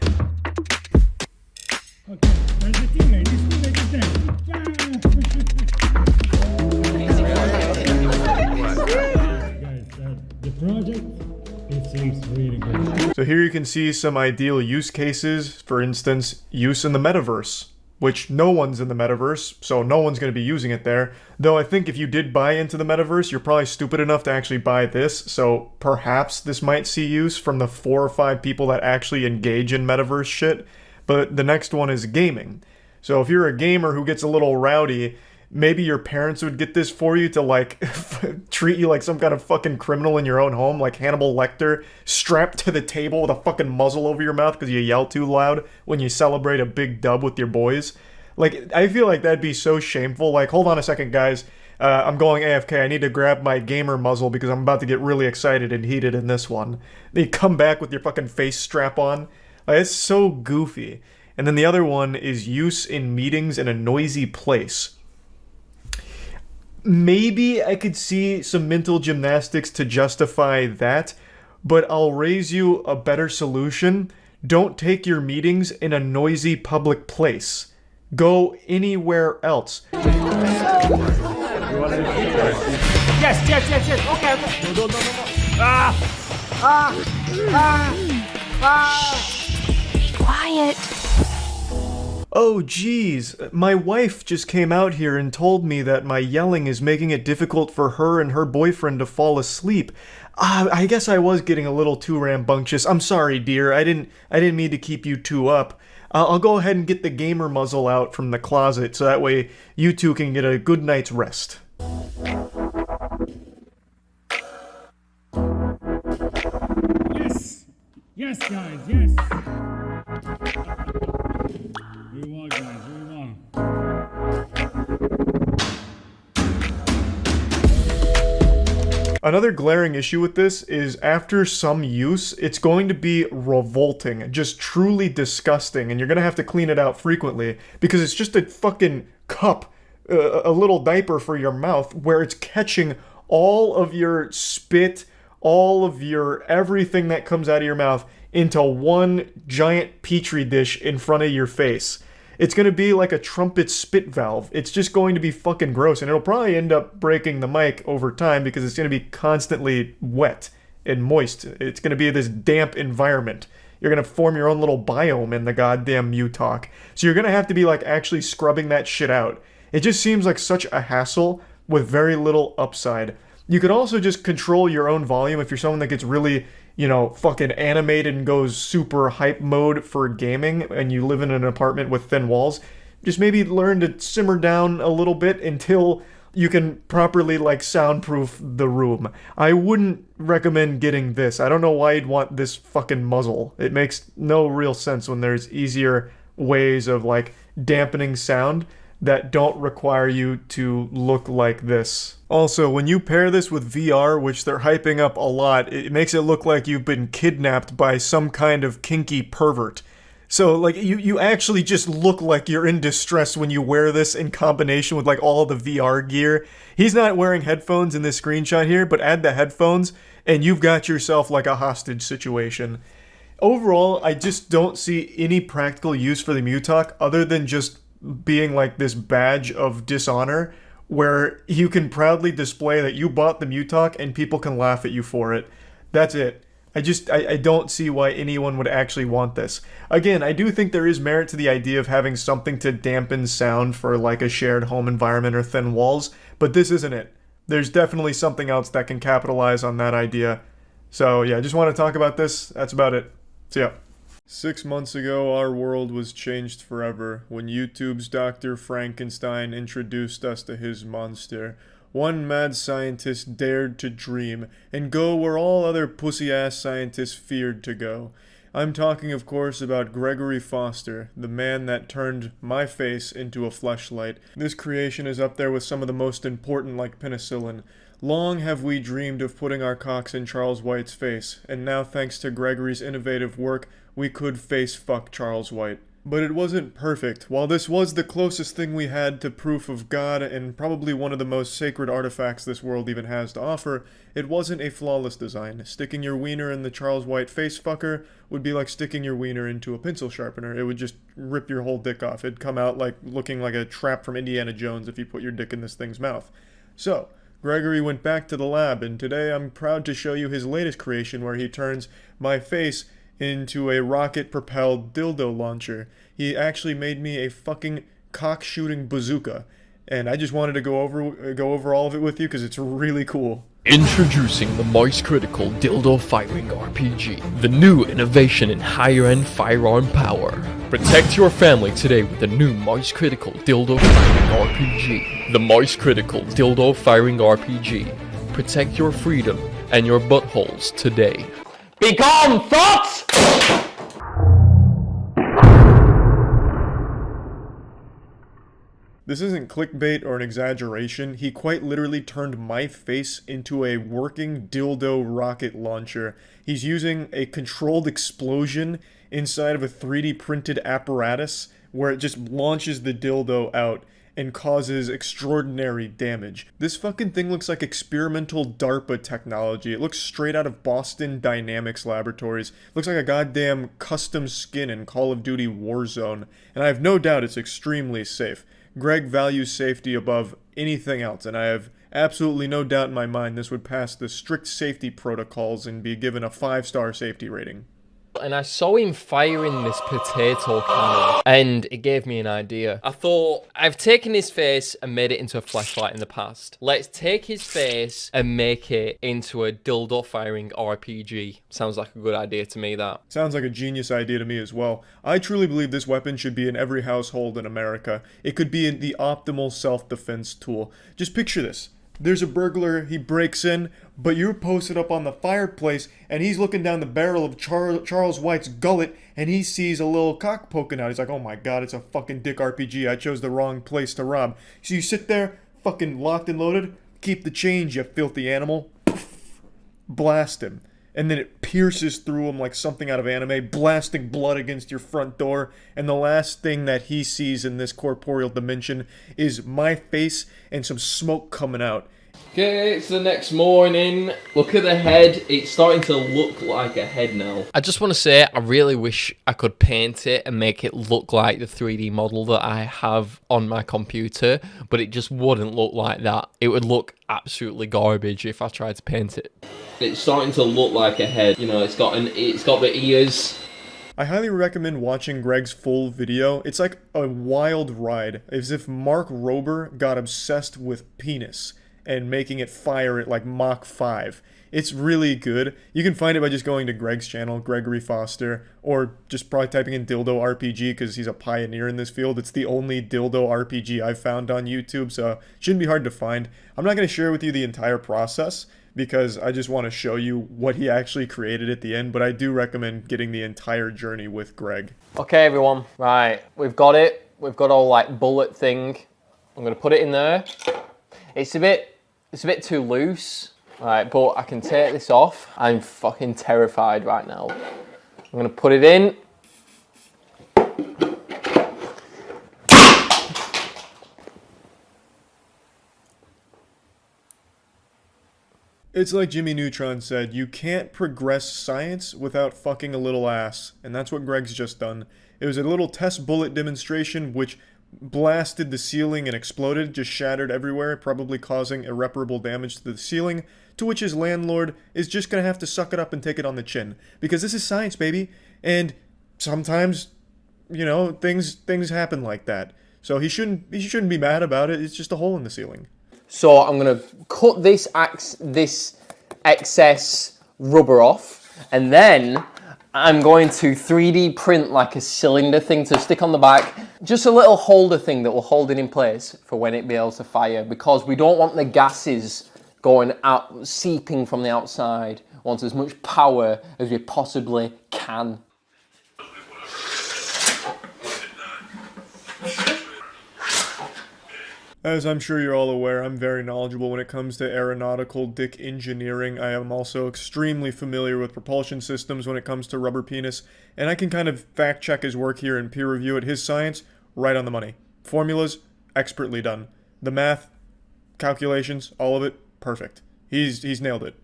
So here you can see some ideal use cases. For instance, use in the metaverse, which no one's in the metaverse, so no one's going to be using it there. Though I think if you did buy into the metaverse, you're probably stupid enough to actually buy this, so perhaps this might see use from the 4 or 5 people that actually engage in metaverse shit. But the next one is gaming. So if you're a gamer who gets a little rowdy, maybe your parents would get this for you to like treat you like some kind of fucking criminal in your own home, like Hannibal Lecter, strapped to the table with a fucking muzzle over your mouth because you yell too loud when you celebrate a big dub with your boys. Like, I feel like that'd be so shameful. Like, hold on a second, guys. I'm going AFK. I need to grab my gamer muzzle because I'm about to get really excited and heated in this one. Then you come back with your fucking face strap on. Like, it's so goofy. And then the other one is use in meetings in a noisy place. Maybe I could see some mental gymnastics to justify that, but I'll raise you a better solution. Don't take your meetings in a noisy public place. Go anywhere else. Yes. Okay. No. Quiet. Oh geez, my wife just came out here and told me that my yelling is making it difficult for her and her boyfriend to fall asleep. I guess I was getting a little too rambunctious. I'm sorry, dear. I didn't mean to keep you two up. I'll go ahead and get the gamer muzzle out from the closet so that way you two can get a good night's rest. Yes, guys, yes. Very well, guys, very well. Another glaring issue with this is after some use, it's going to be revolting, just truly disgusting, and you're going to have to clean it out frequently because it's just a fucking cup, a little diaper for your mouth where it's catching all of your spit, all of your everything that comes out of your mouth into one giant petri dish in front of your face. It's going to be like a trumpet spit valve. It's just going to be fucking gross, and it'll probably end up breaking the mic over time because it's going to be constantly wet and moist. It's going to be this damp environment. You're going to form your own little biome in the goddamn mute talk. So you're going to have to be like actually scrubbing that shit out. It just seems like such a hassle with very little upside. You could also just control your own volume if you're someone that gets really, you know, fucking animated and goes super hype mode for gaming and you live in an apartment with thin walls. Just maybe learn to simmer down a little bit until you can properly, like, soundproof the room. I wouldn't recommend getting this. I don't know why you'd want this fucking muzzle. It makes no real sense when there's easier ways of, like, dampening sound that don't require you to look like this. Also, when you pair this with VR, which they're hyping up a lot, it makes it look like you've been kidnapped by some kind of kinky pervert. So, like, you actually just look like you're in distress when you wear this in combination with, like, all the VR gear. He's not wearing headphones in this screenshot here, but add the headphones, and you've got yourself, like, a hostage situation. Overall, I just don't see any practical use for the mute talk other than just being like this badge of dishonor where you can proudly display that you bought the mute talk and people can laugh at you for it. That's it. I don't see why anyone would actually want this. Again, I do think there is merit to the idea of having something to dampen sound for like a shared home environment or thin walls, but this isn't it. there's definitely something else that can capitalize on that idea. So yeah, just want to talk about this. That's about it. See ya. 6 months ago, our world was changed forever when YouTube's Dr. Frankenstein introduced us to his monster. One mad scientist dared to dream and go where all other pussy-ass scientists feared to go. I'm talking, of course, about Gregory Foster, the man that turned my face into a fleshlight. This creation is up there with some of the most important, like penicillin. Long have we dreamed of putting our cocks in Charles White's face, and now thanks to Gregory's innovative work, we could face fuck Charles White. But it wasn't perfect. While this was the closest thing we had to proof of God and probably one of the most sacred artifacts this world even has to offer, it wasn't a flawless design. Sticking your wiener in the Charles White face fucker would be like sticking your wiener into a pencil sharpener. It would just rip your whole dick off. It'd come out like looking like a trap from Indiana Jones if you put your dick in this thing's mouth. So, Gregory went back to the lab, and today I'm proud to show you his latest creation where he turns my face into a rocket-propelled dildo launcher. He actually made me a fucking cock-shooting bazooka, and I just wanted to go over all of it with you because it's really cool. Introducing the Moist Critical Dildo Firing RPG, the new innovation in higher-end firearm power. Protect your family today with the new Moist Critical Dildo Firing RPG. The Moist Critical Dildo Firing RPG. Protect your freedom and your buttholes today. Be gone, thoughts! This isn't clickbait or an exaggeration. He quite literally turned my face into a working dildo rocket launcher. He's using a controlled explosion inside of a 3D printed apparatus where it just launches the dildo out and causes extraordinary damage. This fucking thing looks like experimental DARPA technology. It looks straight out of Boston Dynamics Laboratories. It looks like a goddamn custom skin in Call of Duty Warzone. And I have no doubt it's extremely safe. Greg values safety above anything else, and I have absolutely no doubt in my mind this would pass the strict safety protocols and be given a 5-star safety rating. And I saw him firing this potato cannon, and it gave me an idea. I thought, I've taken his face and made it into a flashlight in the past. Let's take his face and make it into a dildo firing RPG. Sounds like a good idea to me, that. Sounds like a genius idea to me as well. I truly believe this weapon should be in every household in America. It could be the optimal self-defense tool. Just picture this. There's a burglar, he breaks in, but you're posted up on the fireplace, and he's looking down the barrel of Charles White's gullet, and he sees a little cock poking out. He's like, oh my god, it's a fucking dick RPG. I chose the wrong place to rob. So you sit there, fucking locked and loaded, keep the change, you filthy animal. Poof, blast him. And then it pierces through him like something out of anime, blasting blood against your front door, and the last thing that he sees in this corporeal dimension is my face and some smoke coming out. Okay, it's the next morning. Look at the head. It's starting to look like a head now. I just want to say, I really wish I could paint it and make it look like the 3D model that I have on my computer, but it just wouldn't look like that. It would look absolutely garbage if I tried to paint it. It's starting to look like a head. You know, it's got the ears. I highly recommend watching Greg's full video. It's like a wild ride, as if Mark Rober got obsessed with penis and making it fire at like Mach 5. It's really good. You can find it by just going to Greg's channel, Gregory Foster, or just probably typing in dildo RPG because he's a pioneer in this field. It's the only dildo RPG I've found on YouTube, so it shouldn't be hard to find. I'm not going to share with you the entire process because I just want to show you what he actually created at the end, but I do recommend getting the entire journey with Greg. Okay, everyone. Right, we've got it. We've got all like bullet thing. I'm going to put it in there. It's a bit too loose, right, but I can take this off. I'm fucking terrified right now. I'm gonna put it in. It's like Jimmy Neutron said, you can't progress science without fucking a little ass, and that's what Greg's just done. It was a little test bullet demonstration which blasted the ceiling and exploded, just shattered everywhere, probably causing irreparable damage to the ceiling, to which his landlord is just gonna have to suck it up and take it on the chin. Because this is science, baby, and sometimes, you know, things happen like that. So he shouldn't be mad about it, it's just a hole in the ceiling. So I'm going to cut this excess rubber off, and then I'm going to 3D print like a cylinder thing to stick on the back. Just a little holder thing that will hold it in place for when it be able to fire, because we don't want the gases going out, seeping from the outside. We want as much power as we possibly can. As I'm sure you're all aware, I'm very knowledgeable when it comes to aeronautical dick engineering. I am also extremely familiar with propulsion systems when it comes to rubber penis, and I can kind of fact check his work here and peer review it. His science, right on the money. Formulas, expertly done. The math, calculations, all of it, perfect. He's nailed it.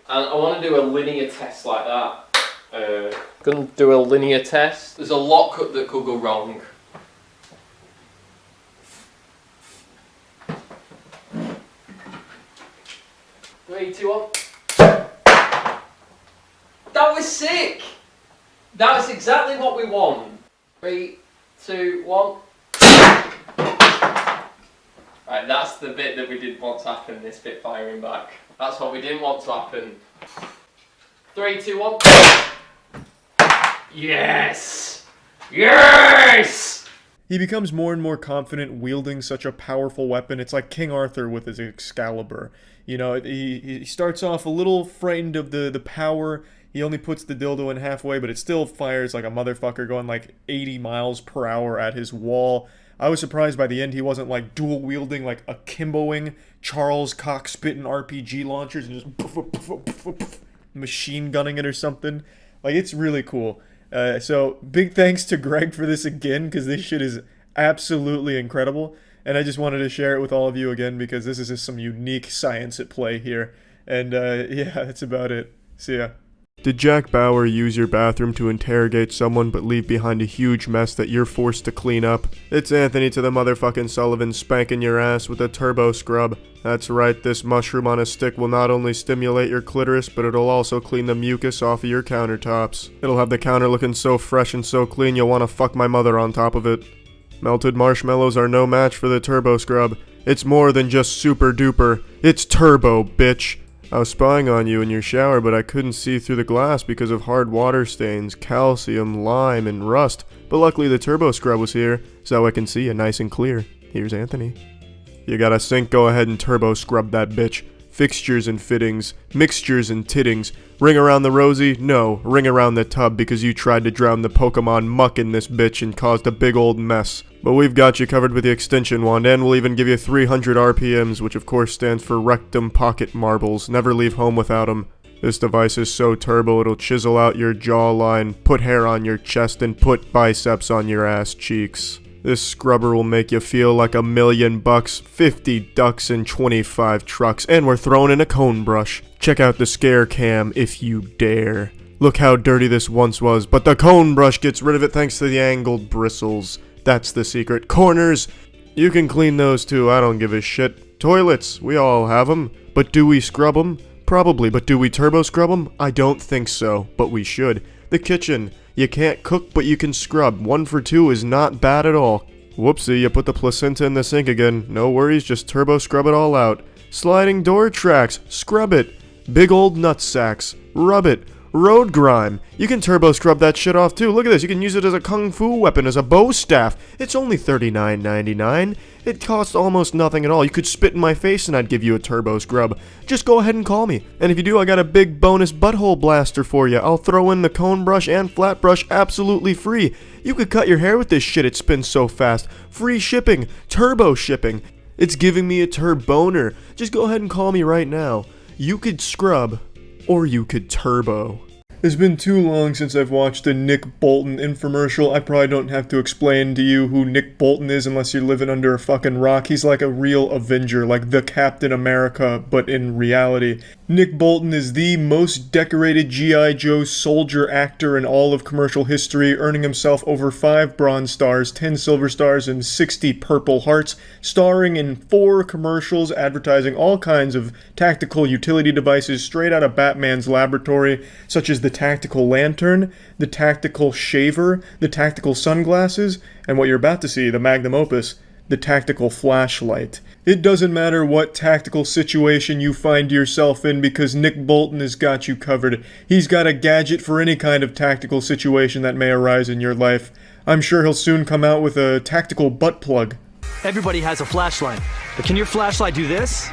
And I want to do a linear test like that. Gonna do a linear test. There's a lot that could go wrong. 3, 2, 1. That was sick! That was exactly what we want. 3, 2, 1. Right, that's the bit that we didn't want to happen, this bit firing back. That's what we didn't want to happen. 3, 2, 1. Yes! Yes! He becomes more and more confident wielding such a powerful weapon. It's like King Arthur with his Excalibur. You know, he starts off a little frightened of the power. He only puts the dildo in halfway, but it still fires like a motherfucker, going like 80 miles per hour at his wall. I was surprised by the end he wasn't like dual wielding like akimboing Charles cock spitting RPG launchers and just machine gunning it or something. Like, it's really cool. So big thanks to Greg for this again, because this shit is absolutely incredible. And I just wanted to share it with all of you again, because this is just some unique science at play here. And yeah, that's about it. See ya. Did Jack Bauer use your bathroom to interrogate someone but leave behind a huge mess that you're forced to clean up? It's Anthony to the motherfucking Sullivan spanking your ass with a turbo scrub. That's right, this mushroom on a stick will not only stimulate your clitoris, but it'll also clean the mucus off of your countertops. It'll have the counter looking so fresh and so clean you'll want to fuck my mother on top of it. Melted marshmallows are no match for the turbo scrub. It's more than just super duper. It's turbo, bitch. I was spying on you in your shower, but I couldn't see through the glass because of hard water stains, calcium, lime, and rust. But luckily the turbo scrub was here, so I can see you nice and clear. Here's Anthony. You got a sink, go ahead and turbo scrub that bitch. Fixtures and fittings, mixtures and tittings. Ring around the rosy? No, ring around the tub because you tried to drown the Pokemon muck in this bitch and caused a big old mess. But we've got you covered with the extension wand, and we'll even give you 300 RPMs, which of course stands for Rectum Pocket Marbles. Never leave home without them. This device is so turbo it'll chisel out your jawline, put hair on your chest, and put biceps on your ass cheeks. This scrubber will make you feel like $1,000,000, 50 ducks, and 25 trucks, and we're throwing in a cone brush. Check out the scare cam if you dare. Look how dirty this once was, but the cone brush gets rid of it thanks to the angled bristles. That's the secret. Corners! You can clean those too, I don't give a shit. Toilets, we all have them. But do we scrub them? Probably, but do we turbo scrub them? I don't think so, but we should. The kitchen. You can't cook, but you can scrub. 1 for 2 is not bad at all. Whoopsie, you put the placenta in the sink again. No worries, just turbo scrub it all out. Sliding door tracks. Scrub it. Big old nut sacks. Rub it. Road grime. You can turbo scrub that shit off too. Look at this. You can use it as a kung fu weapon, as a bow staff. It's only $39.99. It costs almost nothing at all. You could spit in my face and I'd give you a turbo scrub. Just go ahead and call me. And if you do, I got a big bonus butthole blaster for you. I'll throw in the cone brush and flat brush absolutely free. You could cut your hair with this shit. It spins so fast. Free shipping. Turbo shipping. It's giving me a turboner. Just go ahead and call me right now. You could scrub. Or you could turbo. It's been too long since I've watched a Nick Bolton infomercial. I probably don't have to explain to you who Nick Bolton is unless you're living under a fucking rock. He's like a real Avenger, like the Captain America, but in reality. Nick Bolton is the most decorated G.I. Joe soldier actor in all of commercial history, earning himself over 5 Bronze Stars, 10 Silver Stars, and 60 Purple Hearts, starring in 4 commercials advertising all kinds of tactical utility devices straight out of Batman's laboratory, such as the tactical lantern, the tactical shaver, the tactical sunglasses, and what you're about to see, the magnum opus, the tactical flashlight. It doesn't matter what tactical situation you find yourself in because Nick Bolton has got you covered. He's got a gadget for any kind of tactical situation that may arise in your life. I'm sure he'll soon come out with a tactical butt plug. Everybody has a flashlight, but can your flashlight do this?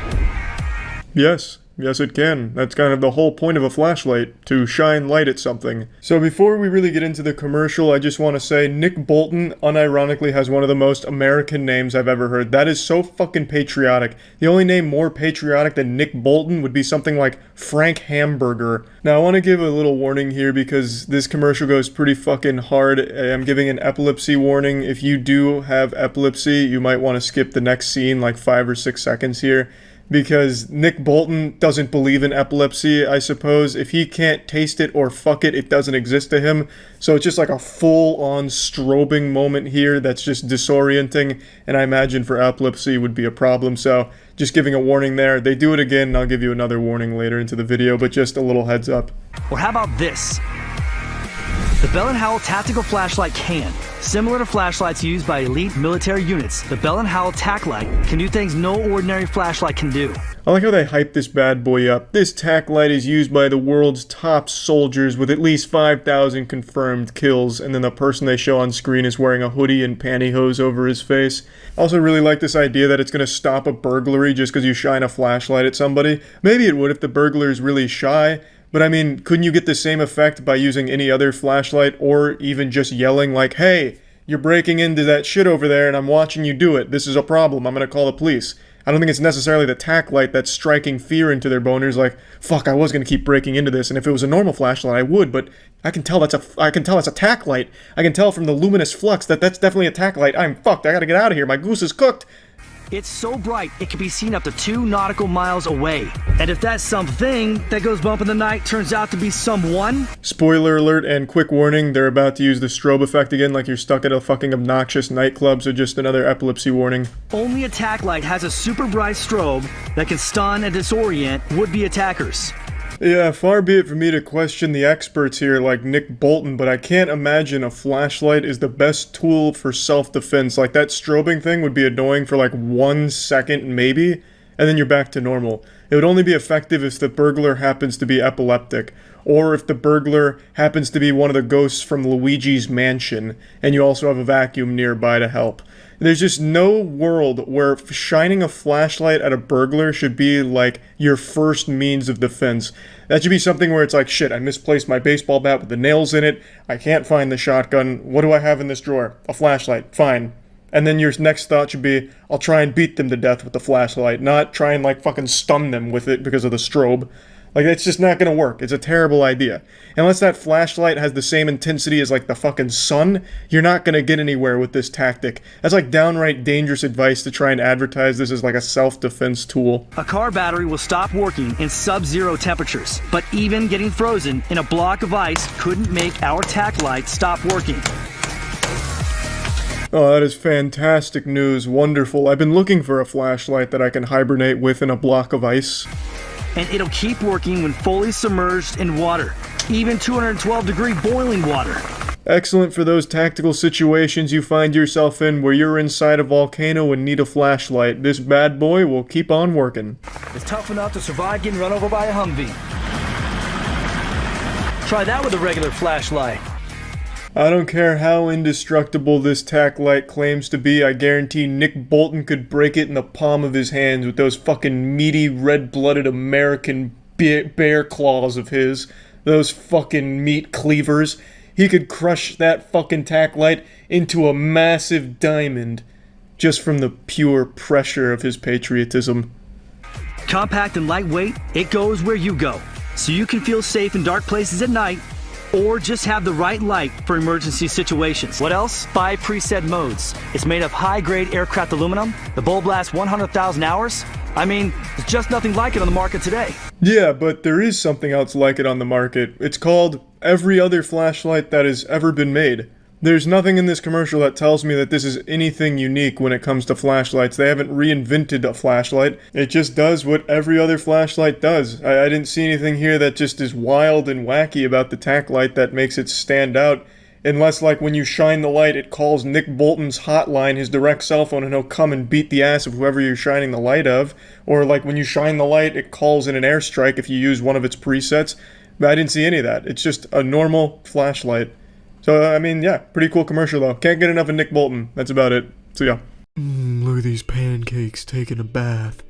Yes it can. That's kind of the whole point of a flashlight, to shine light at something. So before we really get into the commercial, I just want to say Nick Bolton unironically has one of the most American names I've ever heard. That is so fucking patriotic. The only name more patriotic than Nick Bolton would be something like Frank Hamburger. Now I want to give a little warning here because this commercial goes pretty fucking hard. I'm giving an epilepsy warning. If you do have epilepsy, you might want to skip the next scene like 5 or 6 seconds here. Because Nick Bolton doesn't believe in epilepsy, I suppose. If he can't taste it or fuck it, it doesn't exist to him. So it's just like a full-on strobing moment here that's just disorienting, and I imagine for epilepsy would be a problem. So just giving a warning there. They do it again, and I'll give you another warning later into the video, but just a little heads up. Or how about this? The Bell & Howell Tactical Flashlight can. Similar to flashlights used by elite military units, the Bell & Howell Tac Light can do things no ordinary flashlight can do. I like how they hype this bad boy up. This tac light is used by the world's top soldiers with at least 5,000 confirmed kills, and then the person they show on screen is wearing a hoodie and pantyhose over his face. I also really like this idea that it's going to stop a burglary just because you shine a flashlight at somebody. Maybe it would if the burglar is really shy. But I mean, couldn't you get the same effect by using any other flashlight or even just yelling like, hey, you're breaking into that shit over there and I'm watching you do it. This is a problem. I'm gonna call the police. I don't think it's necessarily the tac light that's striking fear into their boners like, fuck, I was gonna keep breaking into this, and if it was a normal flashlight I would, but I can tell that's a tac light. I can tell from the luminous flux that that's definitely a tac light. I'm fucked. I gotta get out of here. My goose is cooked. It's so bright, it can be seen up to 2 nautical miles away. And if that something that goes bump in the night turns out to be someone... Spoiler alert and quick warning, they're about to use the strobe effect again like you're stuck at a fucking obnoxious nightclub, so just another epilepsy warning. Only a tac light has a super bright strobe that can stun and disorient would-be attackers. Yeah, far be it for me to question the experts here like Nick Bolton, but I can't imagine a flashlight is the best tool for self-defense. Like, that strobing thing would be annoying for like 1 second maybe, and then you're back to normal. It would only be effective if the burglar happens to be epileptic, or if the burglar happens to be one of the ghosts from Luigi's Mansion, and you also have a vacuum nearby to help. There's just no world where shining a flashlight at a burglar should be like your first means of defense. That should be something where it's like, shit, I misplaced my baseball bat with the nails in it, I can't find the shotgun, what do I have in this drawer? A flashlight, fine. And then your next thought should be, I'll try and beat them to death with the flashlight, not try and like fucking stun them with it because of the strobe. Like, it's just not gonna work. It's a terrible idea. Unless that flashlight has the same intensity as, like, the fucking sun, you're not gonna get anywhere with this tactic. That's, like, downright dangerous advice to try and advertise this as, like, a self-defense tool. A car battery will stop working in sub-zero temperatures, but even getting frozen in a block of ice couldn't make our tac light stop working. Oh, that is fantastic news. Wonderful. I've been looking for a flashlight that I can hibernate with in a block of ice. And it'll keep working when fully submerged in water, even 212-degree boiling water. Excellent for those tactical situations you find yourself in where you're inside a volcano and need a flashlight. This bad boy will keep on working. It's tough enough to survive getting run over by a Humvee. Try that with a regular flashlight. I don't care how indestructible this tac light claims to be, I guarantee Nick Bolton could break it in the palm of his hands with those fucking meaty, red-blooded American bear claws of his. Those fucking meat cleavers. He could crush that fucking tac light into a massive diamond just from the pure pressure of his patriotism. Compact and lightweight, it goes where you go. So you can feel safe in dark places at night, or just have the right light for emergency situations. What else? 5 preset modes. It's made of high-grade aircraft aluminum. The bulb lasts 100,000 hours. I mean, there's just nothing like it on the market today. Yeah, but there is something else like it on the market. It's called every other flashlight that has ever been made. There's nothing in this commercial that tells me that this is anything unique when it comes to flashlights. They haven't reinvented a flashlight. It just does what every other flashlight does. I didn't see anything here that just is wild and wacky about the tac light that makes it stand out. Unless, like, when you shine the light, it calls Nick Bolton's hotline, his direct cell phone, and he'll come and beat the ass of whoever you're shining the light of. Or, like, when you shine the light, it calls in an airstrike if you use one of its presets. But I didn't see any of that. It's just a normal flashlight. So, I mean, yeah, pretty cool commercial, though. Can't get enough of Nick Bolton. That's about it. So, yeah. Look at these pancakes taking a bath.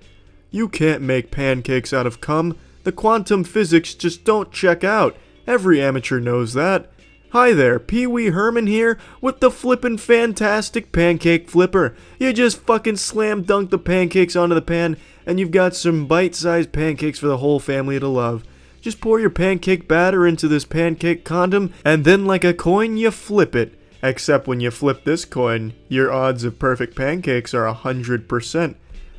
You can't make pancakes out of cum. The quantum physics just don't check out. Every amateur knows that. Hi there, Pee Wee Herman here with the flippin' fantastic pancake flipper. You just fucking slam dunk the pancakes onto the pan and you've got some bite-sized pancakes for the whole family to love. Just pour your pancake batter into this pancake condom and then like a coin you flip it. Except when you flip this coin, your odds of perfect pancakes are 100%.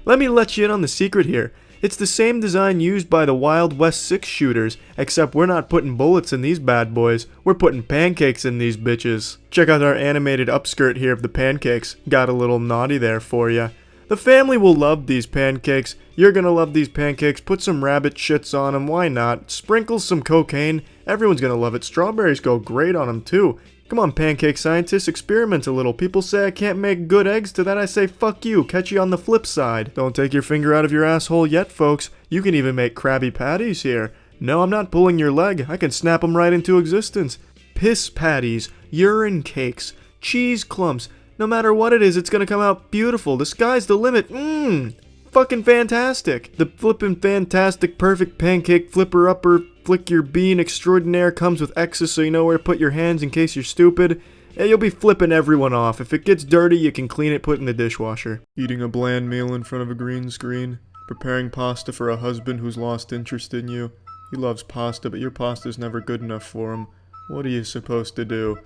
Let me let you in on the secret here. It's the same design used by the Wild West 6 shooters, except we're not putting bullets in these bad boys, we're putting pancakes in these bitches. Check out our animated upskirt here of the pancakes, got a little naughty there for ya. The family will love these pancakes, you're gonna love these pancakes, put some rabbit shits on them, why not? Sprinkle some cocaine, everyone's gonna love it, strawberries go great on them too. Come on, pancake scientists, experiment a little. People say I can't make good eggs, to that I say fuck you, catch you on the flip side. Don't take your finger out of your asshole yet, folks. You can even make Krabby Patties here. No, I'm not pulling your leg, I can snap them right into existence. Piss patties, urine cakes, cheese clumps, no matter what it is, it's gonna come out beautiful. The sky's the limit. Fucking fantastic. The flippin' fantastic perfect pancake flipper upper flick your bean extraordinaire comes with X's so you know where to put your hands in case you're stupid. And you'll be flipping everyone off. If it gets dirty, you can clean it, put it in the dishwasher. Eating a bland meal in front of a green screen. Preparing pasta for a husband who's lost interest in you. He loves pasta, but your pasta's never good enough for him. What are you supposed to do?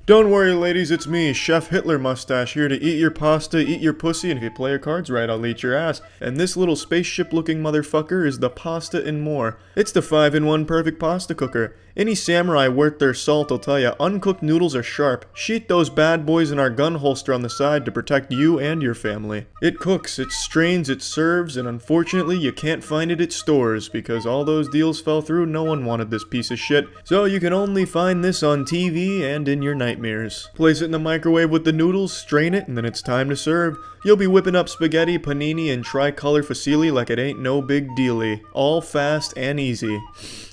Don't worry, ladies, it's me, Chef Hitler Mustache, here to eat your pasta, eat your pussy, and if you play your cards right, I'll eat your ass. And this little spaceship-looking motherfucker is the Pasta and More. It's the 5-in-1 perfect pasta cooker. Any samurai worth their salt will tell you, uncooked noodles are sharp. Sheet those bad boys in our gun holster on the side to protect you and your family. It cooks, it strains, it serves, and unfortunately you can't find it at stores, because all those deals fell through, no one wanted this piece of shit. So you can only find this on TV and in your nightmares. Place it in the microwave with the noodles, strain it, and then it's time to serve. You'll be whipping up spaghetti, panini, and tricolor fusilli like it ain't no big dealy. All fast and easy.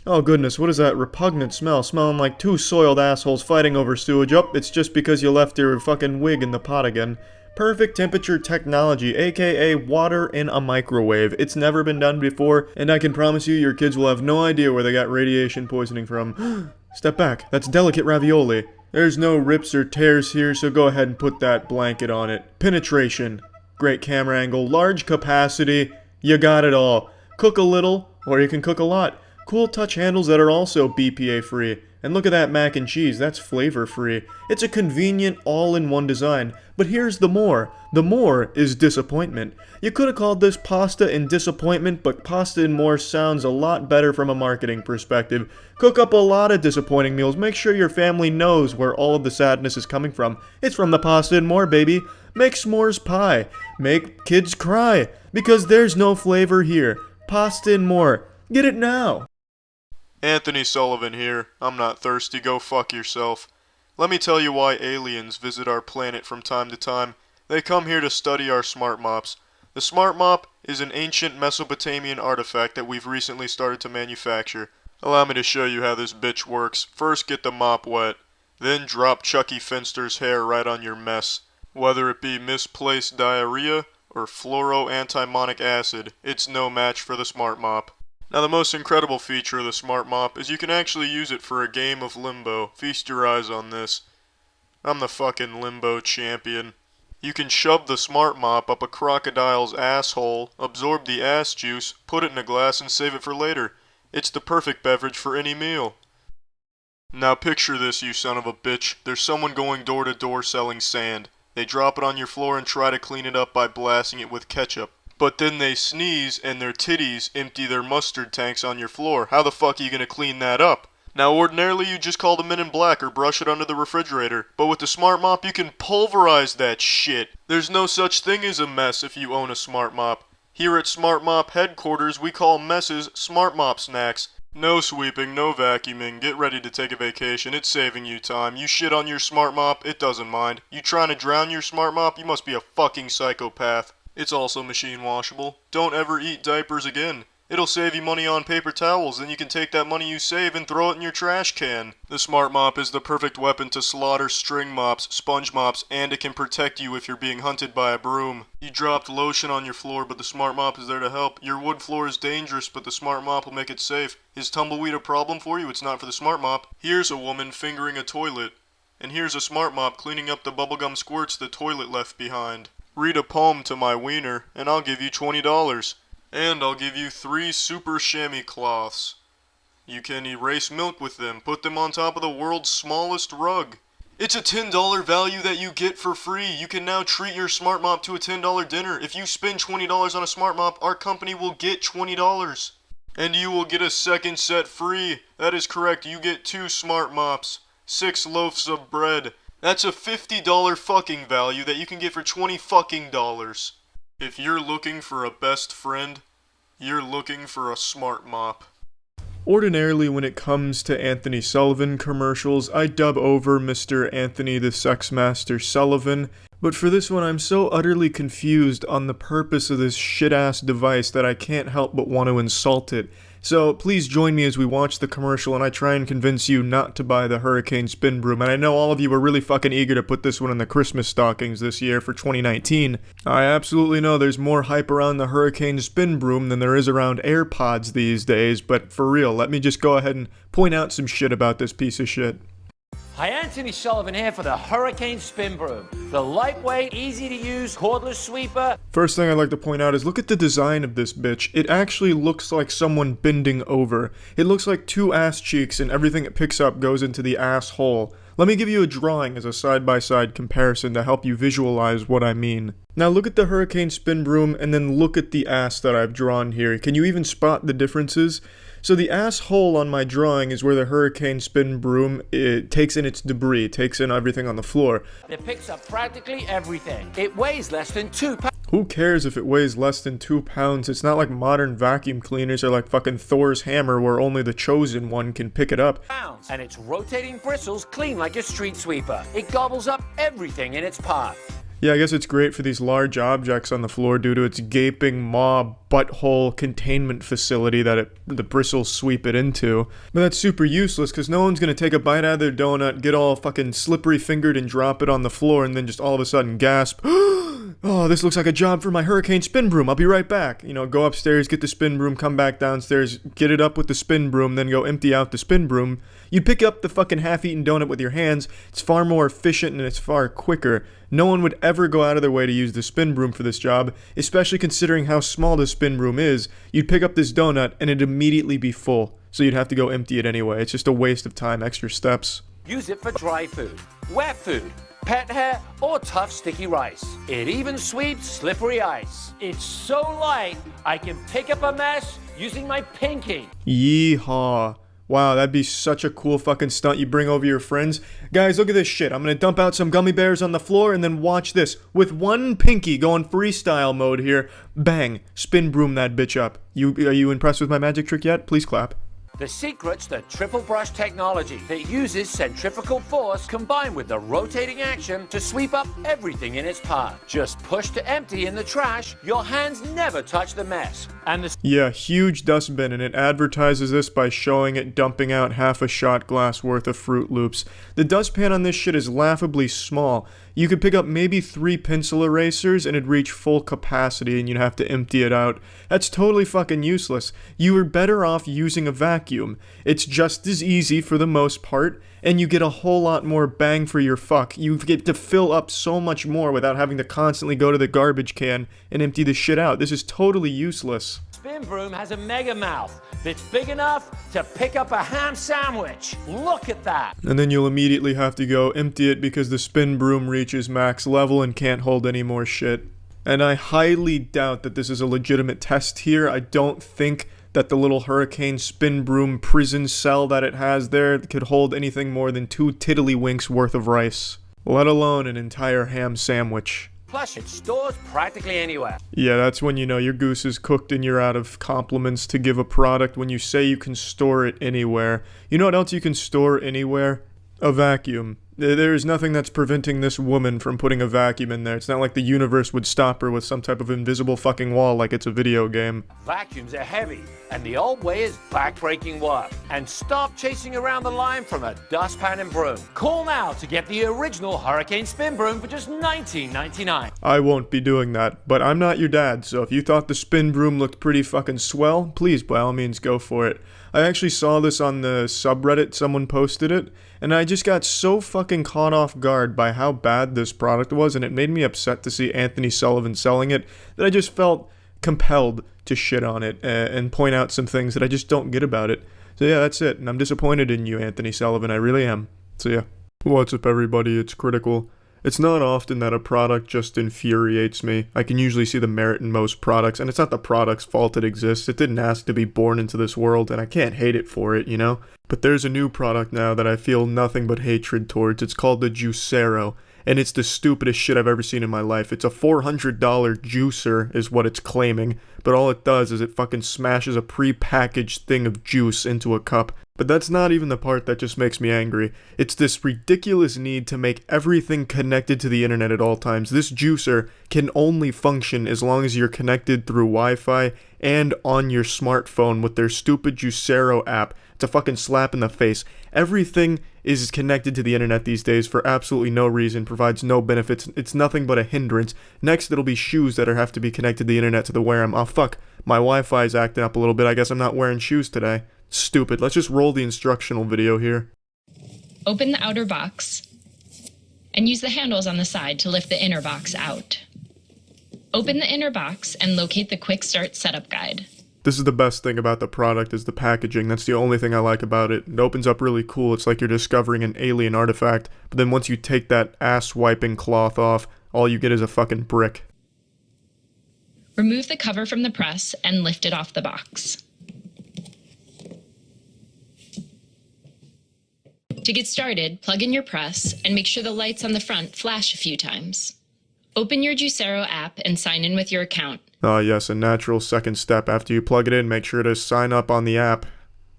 Oh goodness, what is that repugnant smell? Smelling like two soiled assholes fighting over sewage. Oh, it's just because you left your fucking wig in the pot again. Perfect temperature technology, aka water in a microwave. It's never been done before, and I can promise you your kids will have no idea where they got radiation poisoning from. Step back, that's delicate ravioli. There's no rips or tears here, so go ahead and put that blanket on it. Penetration. Great camera angle, large capacity, you got it all. Cook a little, or you can cook a lot. Cool touch handles that are also BPA free. And look at that mac and cheese, that's flavor free. It's a convenient all-in-one design. But here's the more. The more is disappointment. You could have called this Pasta and Disappointment, but Pasta and More sounds a lot better from a marketing perspective. Cook up a lot of disappointing meals. Make sure your family knows where all of the sadness is coming from. It's from the Pasta and More, baby. Make s'mores pie. Make kids cry. Because there's no flavor here. Pasta and More. Get it now. Anthony Sullivan here. I'm not thirsty, go fuck yourself. Let me tell you why aliens visit our planet from time to time. They come here to study our smart mops. The smart mop is an ancient Mesopotamian artifact that we've recently started to manufacture. Allow me to show you how this bitch works. First get the mop wet, then drop Chucky Finster's hair right on your mess. Whether it be misplaced diarrhea or fluoroantimonic acid, it's no match for the smart mop. Now the most incredible feature of the smart mop is you can actually use it for a game of limbo. Feast your eyes on this. I'm the fucking limbo champion. You can shove the smart mop up a crocodile's asshole, absorb the ass juice, put it in a glass and save it for later. It's the perfect beverage for any meal. Now picture this, you son of a bitch. There's someone going door to door selling sand. They drop it on your floor and try to clean it up by blasting it with ketchup. But then they sneeze and their titties empty their mustard tanks on your floor. How the fuck are you gonna clean that up? Now ordinarily you just call the men in black or brush it under the refrigerator. But with the smart mop you can pulverize that shit. There's no such thing as a mess if you own a smart mop. Here at Smart Mop headquarters we call messes smart mop snacks. No sweeping, no vacuuming, get ready to take a vacation, it's saving you time. You shit on your smart mop, it doesn't mind. You trying to drown your smart mop, you must be a fucking psychopath. It's also machine washable. Don't ever eat diapers again. It'll save you money on paper towels, then you can take that money you save and throw it in your trash can. The smart mop is the perfect weapon to slaughter string mops, sponge mops, and it can protect you if you're being hunted by a broom. You dropped lotion on your floor, but the smart mop is there to help. Your wood floor is dangerous, but the smart mop will make it safe. Is tumbleweed a problem for you? It's not for the smart mop. Here's a woman fingering a toilet. And here's a smart mop cleaning up the bubblegum squirts the toilet left behind. Read a poem to my wiener, and I'll give you $20. And I'll give you 3 super chamois cloths. You can erase milk with them, put them on top of the world's smallest rug. It's a $10 value that you get for free. You can now treat your smart mop to a $10 dinner. If you spend $20 on a smart mop, our company will get $20. And you will get a second set free. That is correct, you get 2 smart mops, 6 loaves of bread. That's a $50 fucking value that you can get for $20 fucking dollars. If you're looking for a best friend, you're looking for a smart mop. Ordinarily, when it comes to Anthony Sullivan commercials, I dub over Mr. Anthony the Sex Master Sullivan, but for this one I'm so utterly confused on the purpose of this shit-ass device that I can't help but want to insult it. So please join me as we watch the commercial and I try and convince you not to buy the Hurricane Spin Broom. And I know all of you were really fucking eager to put this one in the Christmas stockings this year for 2019. I absolutely know there's more hype around the Hurricane Spin Broom than there is around AirPods these days, but for real, let me just go ahead and point out some shit about this piece of shit. Hi, Anthony Sullivan here for the Hurricane Spin Broom. The lightweight, easy-to-use cordless sweeper. First thing I'd like to point out is look at the design of this bitch. It actually looks like someone bending over. It looks like 2 ass cheeks and everything it picks up goes into the asshole. Let me give you a drawing as a side-by-side comparison to help you visualize what I mean. Now look at the Hurricane Spin Broom and then look at the ass that I've drawn here. Can you even spot the differences? So the asshole on my drawing is where the Hurricane Spin Broom takes in its debris, takes in everything on the floor. It picks up practically everything. It weighs less than 2 pounds. Who cares if it weighs less than 2 pounds? It's not like modern vacuum cleaners are like fucking Thor's hammer where only the chosen one can pick it up. And its rotating bristles clean like a street sweeper. It gobbles up everything in its path. Yeah, I guess it's great for these large objects on the floor due to its gaping maw butthole containment facility that the bristles sweep it into. But that's super useless because no one's going to take a bite out of their donut, get all fucking slippery fingered and drop it on the floor and then just all of a sudden gasp, oh, this looks like a job for my Hurricane Spin Broom, I'll be right back. You know, go upstairs, get the spin broom, come back downstairs, get it up with the spin broom, then go empty out the spin broom. You pick up the fucking half-eaten donut with your hands, it's far more efficient and it's far quicker. No one would ever go out of their way to use the spin broom for this job, especially considering how small the spin broom is. You'd pick up this donut and it'd immediately be full, so you'd have to go empty it anyway. It's just a waste of time, extra steps. Use it for dry food, wet food, pet hair, or tough sticky rice. It even sweeps slippery ice. It's so light, I can pick up a mess using my pinky. Yeehaw. Wow, that'd be such a cool fucking stunt you bring over your friends. Guys, look at this shit. I'm gonna dump out some gummy bears on the floor and then watch this. With one pinky going freestyle mode here, bang, spin broom that bitch up. Are you impressed with my magic trick yet? Please clap. The secret's the triple brush technology that uses centrifugal force combined with the rotating action to sweep up everything in its path. Just push to empty in the trash, your hands never touch the mess. And yeah, huge dustbin, and it advertises this by showing it dumping out half a shot glass worth of Fruit Loops. The dustpan on this shit is laughably small. You could pick up maybe 3 pencil erasers and it'd reach full capacity and you'd have to empty it out. That's totally fucking useless. You were better off using a vacuum. It's just as easy for the most part, and you get a whole lot more bang for your fuck. You get to fill up so much more without having to constantly go to the garbage can and empty the shit out. This is totally useless. Spin Broom has a mega mouth that's big enough to pick up a ham sandwich. Look at that. And then you'll immediately have to go empty it because the Spin Broom reaches max level and can't hold any more shit. And I highly doubt that this is a legitimate test here. I don't think that the little Hurricane Spin Broom prison cell that it has there could hold anything more than 2 tiddlywinks worth of rice, let alone an entire ham sandwich. Plus, it stores practically anywhere. Yeah, that's when you know your goose is cooked and you're out of compliments to give a product when you say you can store it anywhere. You know what else you can store anywhere? A vacuum. There is nothing that's preventing this woman from putting a vacuum in there. It's not like the universe would stop her with some type of invisible fucking wall like it's a video game. Vacuums are heavy, and the old way is backbreaking work. And stop chasing around the line from a dustpan and broom. Call now to get the original Hurricane Spin Broom for just $19.99. I won't be doing that, but I'm not your dad, so if you thought the spin broom looked pretty fucking swell, please by all means go for it. I actually saw this on the subreddit, someone posted it, and I just got so fucking caught off guard by how bad this product was, and it made me upset to see Anthony Sullivan selling it, that I just felt compelled to shit on it and point out some things that I just don't get about it. So yeah, that's it, and I'm disappointed in you, Anthony Sullivan, I really am. So yeah. What's up everybody, it's Critical. It's not often that a product just infuriates me. I can usually see the merit in most products, and it's not the product's fault it exists. It didn't ask to be born into this world, and I can't hate it for it, you know? But there's a new product now that I feel nothing but hatred towards. It's called the Juicero, and it's the stupidest shit I've ever seen in my life. It's a $400 juicer, is what it's claiming, but all it does is it fucking smashes a pre-packaged thing of juice into a cup. But that's not even the part that just makes me angry. It's this ridiculous need to make everything connected to the internet at all times. This juicer can only function as long as you're connected through Wi-Fi and on your smartphone with their stupid Juicero app. It's a fucking slap in the face. Everything is connected to the internet these days for absolutely no reason, provides no benefits. It's nothing but a hindrance. Next, it'll be shoes that have to be connected to the internet to wear them. Oh fuck, my Wi-Fi's acting up a little bit. I guess I'm not wearing shoes today. Stupid. Let's just roll the instructional video here. Open the outer box and use the handles on the side to lift the inner box out. Open the inner box and locate the Quick Start Setup Guide. This is the best thing about the product, is the packaging. That's the only thing I like about it. It opens up really cool. It's like you're discovering an alien artifact, but then once you take that ass-wiping cloth off, all you get is a fucking brick. Remove the cover from the press and lift it off the box. To get started, plug in your press and make sure the lights on the front flash a few times. Open your Juicero app and sign in with your account. Ah, yes, a natural second step. After you plug it in, make sure to sign up on the app.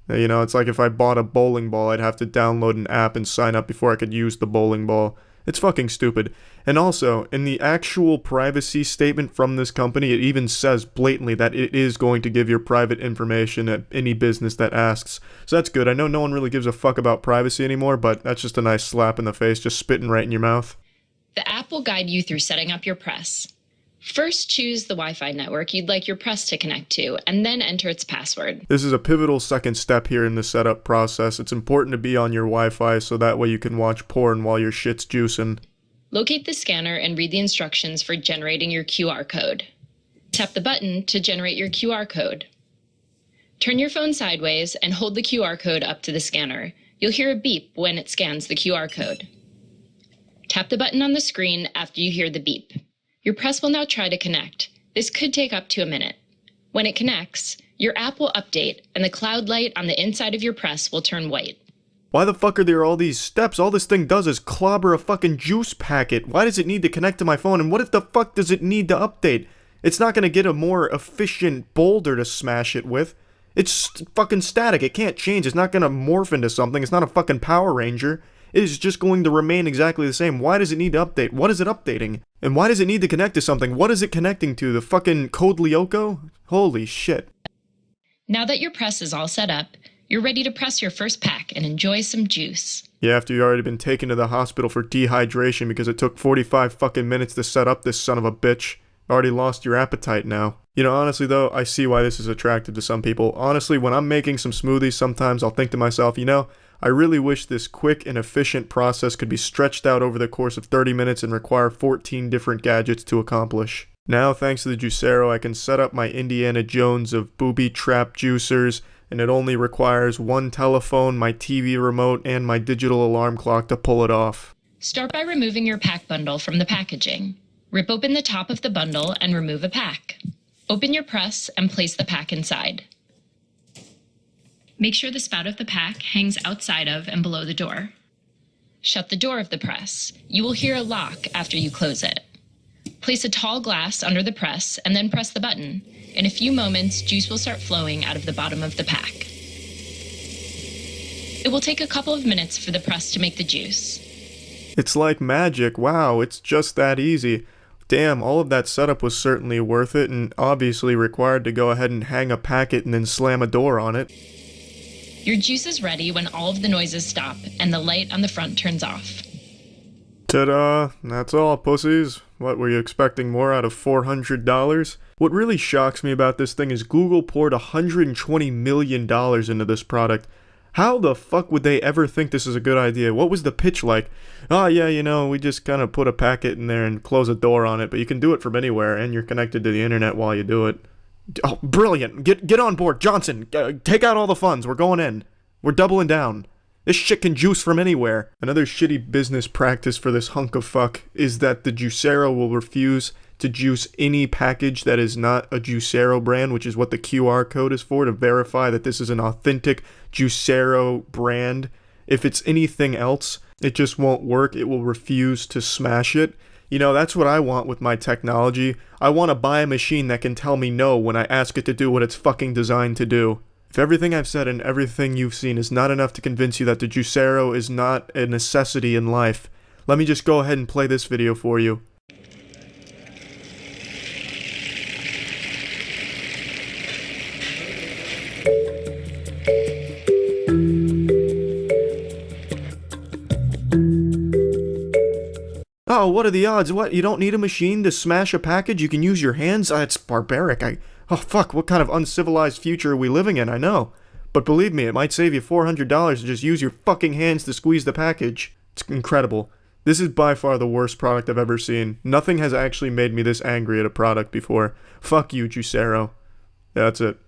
You know, it's like if I bought a bowling ball, I'd have to download an app and sign up before I could use the bowling ball. It's fucking stupid. And also, in the actual privacy statement from this company, it even says blatantly that it is going to give your private information at any business that asks. So that's good. I know no one really gives a fuck about privacy anymore, but that's just a nice slap in the face, just spitting right in your mouth. The app will guide you through setting up your press. First, choose the Wi-Fi network you'd like your press to connect to, and then enter its password. This is a pivotal second step here in the setup process. It's important to be on your Wi-Fi so that way you can watch porn while your shit's juicing. Locate the scanner and read the instructions for generating your QR code. Tap the button to generate your QR code. Turn your phone sideways and hold the QR code up to the scanner. You'll hear a beep when it scans the QR code. Tap the button on the screen after you hear the beep. Your press will now try to connect. This could take up to a minute. When it connects, your app will update and the cloud light on the inside of your press will turn white. Why the fuck are there all these steps? All this thing does is clobber a fucking juice packet. Why does it need to connect to my phone? And what if the fuck does it need to update? It's not gonna get a more efficient boulder to smash it with. It's fucking static. It can't change. It's not gonna morph into something. It's not a fucking Power Ranger. It is just going to remain exactly the same. Why does it need to update? What is it updating? And why does it need to connect to something? What is it connecting to? The fucking Code Lyoko? Holy shit. Now that your press is all set up, you're ready to press your first pack and enjoy some juice. Yeah, after you've already been taken to the hospital for dehydration because it took 45 fucking minutes to set up this son of a bitch. Already lost your appetite now. You know, honestly though, I see why this is attractive to some people. Honestly, when I'm making some smoothies, sometimes I'll think to myself, you know, I really wish this quick and efficient process could be stretched out over the course of 30 minutes and require 14 different gadgets to accomplish. Now, thanks to the Juicero, I can set up my Indiana Jones of booby trap juicers, and it only requires one telephone, my TV remote, and my digital alarm clock to pull it off. Start by removing your pack bundle from the packaging. Rip open the top of the bundle and remove a pack. Open your press and place the pack inside. Make sure the spout of the pack hangs outside of and below the door. Shut the door of the press. You will hear a lock after you close it. Place a tall glass under the press and then press the button. In a few moments, juice will start flowing out of the bottom of the pack. It will take a couple of minutes for the press to make the juice. It's like magic. Wow, it's just that easy. Damn, all of that setup was certainly worth it and obviously required to go ahead and hang a packet and then slam a door on it. Your juice is ready when all of the noises stop and the light on the front turns off. Ta-da! That's all, pussies. What, were you expecting more out of $400? What really shocks me about this thing is Google poured $120 million into this product. How the fuck would they ever think this is a good idea? What was the pitch like? Oh yeah, you know, we just kind of put a packet in there and close a door on it, but you can do it from anywhere, and you're connected to the internet while you do it. Oh, brilliant! Get on board, Johnson! Take out all the funds, we're going in. We're doubling down. This shit can juice from anywhere. Another shitty business practice for this hunk of fuck is that the Juicero will refuse to juice any package that is not a Juicero brand, which is what the QR code is for, to verify that this is an authentic Juicero brand. If it's anything else, it just won't work. It will refuse to smash it. You know, that's what I want with my technology. I want to buy a machine that can tell me no when I ask it to do what it's fucking designed to do. If everything I've said and everything you've seen is not enough to convince you that the Juicero is not a necessity in life, let me just go ahead and play this video for you. Oh, what are the odds? What, you don't need a machine to smash a package? You can use your hands? It's barbaric. Oh fuck, what kind of uncivilized future are we living in? I know. But believe me, it might save you $400 to just use your fucking hands to squeeze the package. It's incredible. This is by far the worst product I've ever seen. Nothing has actually made me this angry at a product before. Fuck you, Juicero. That's it.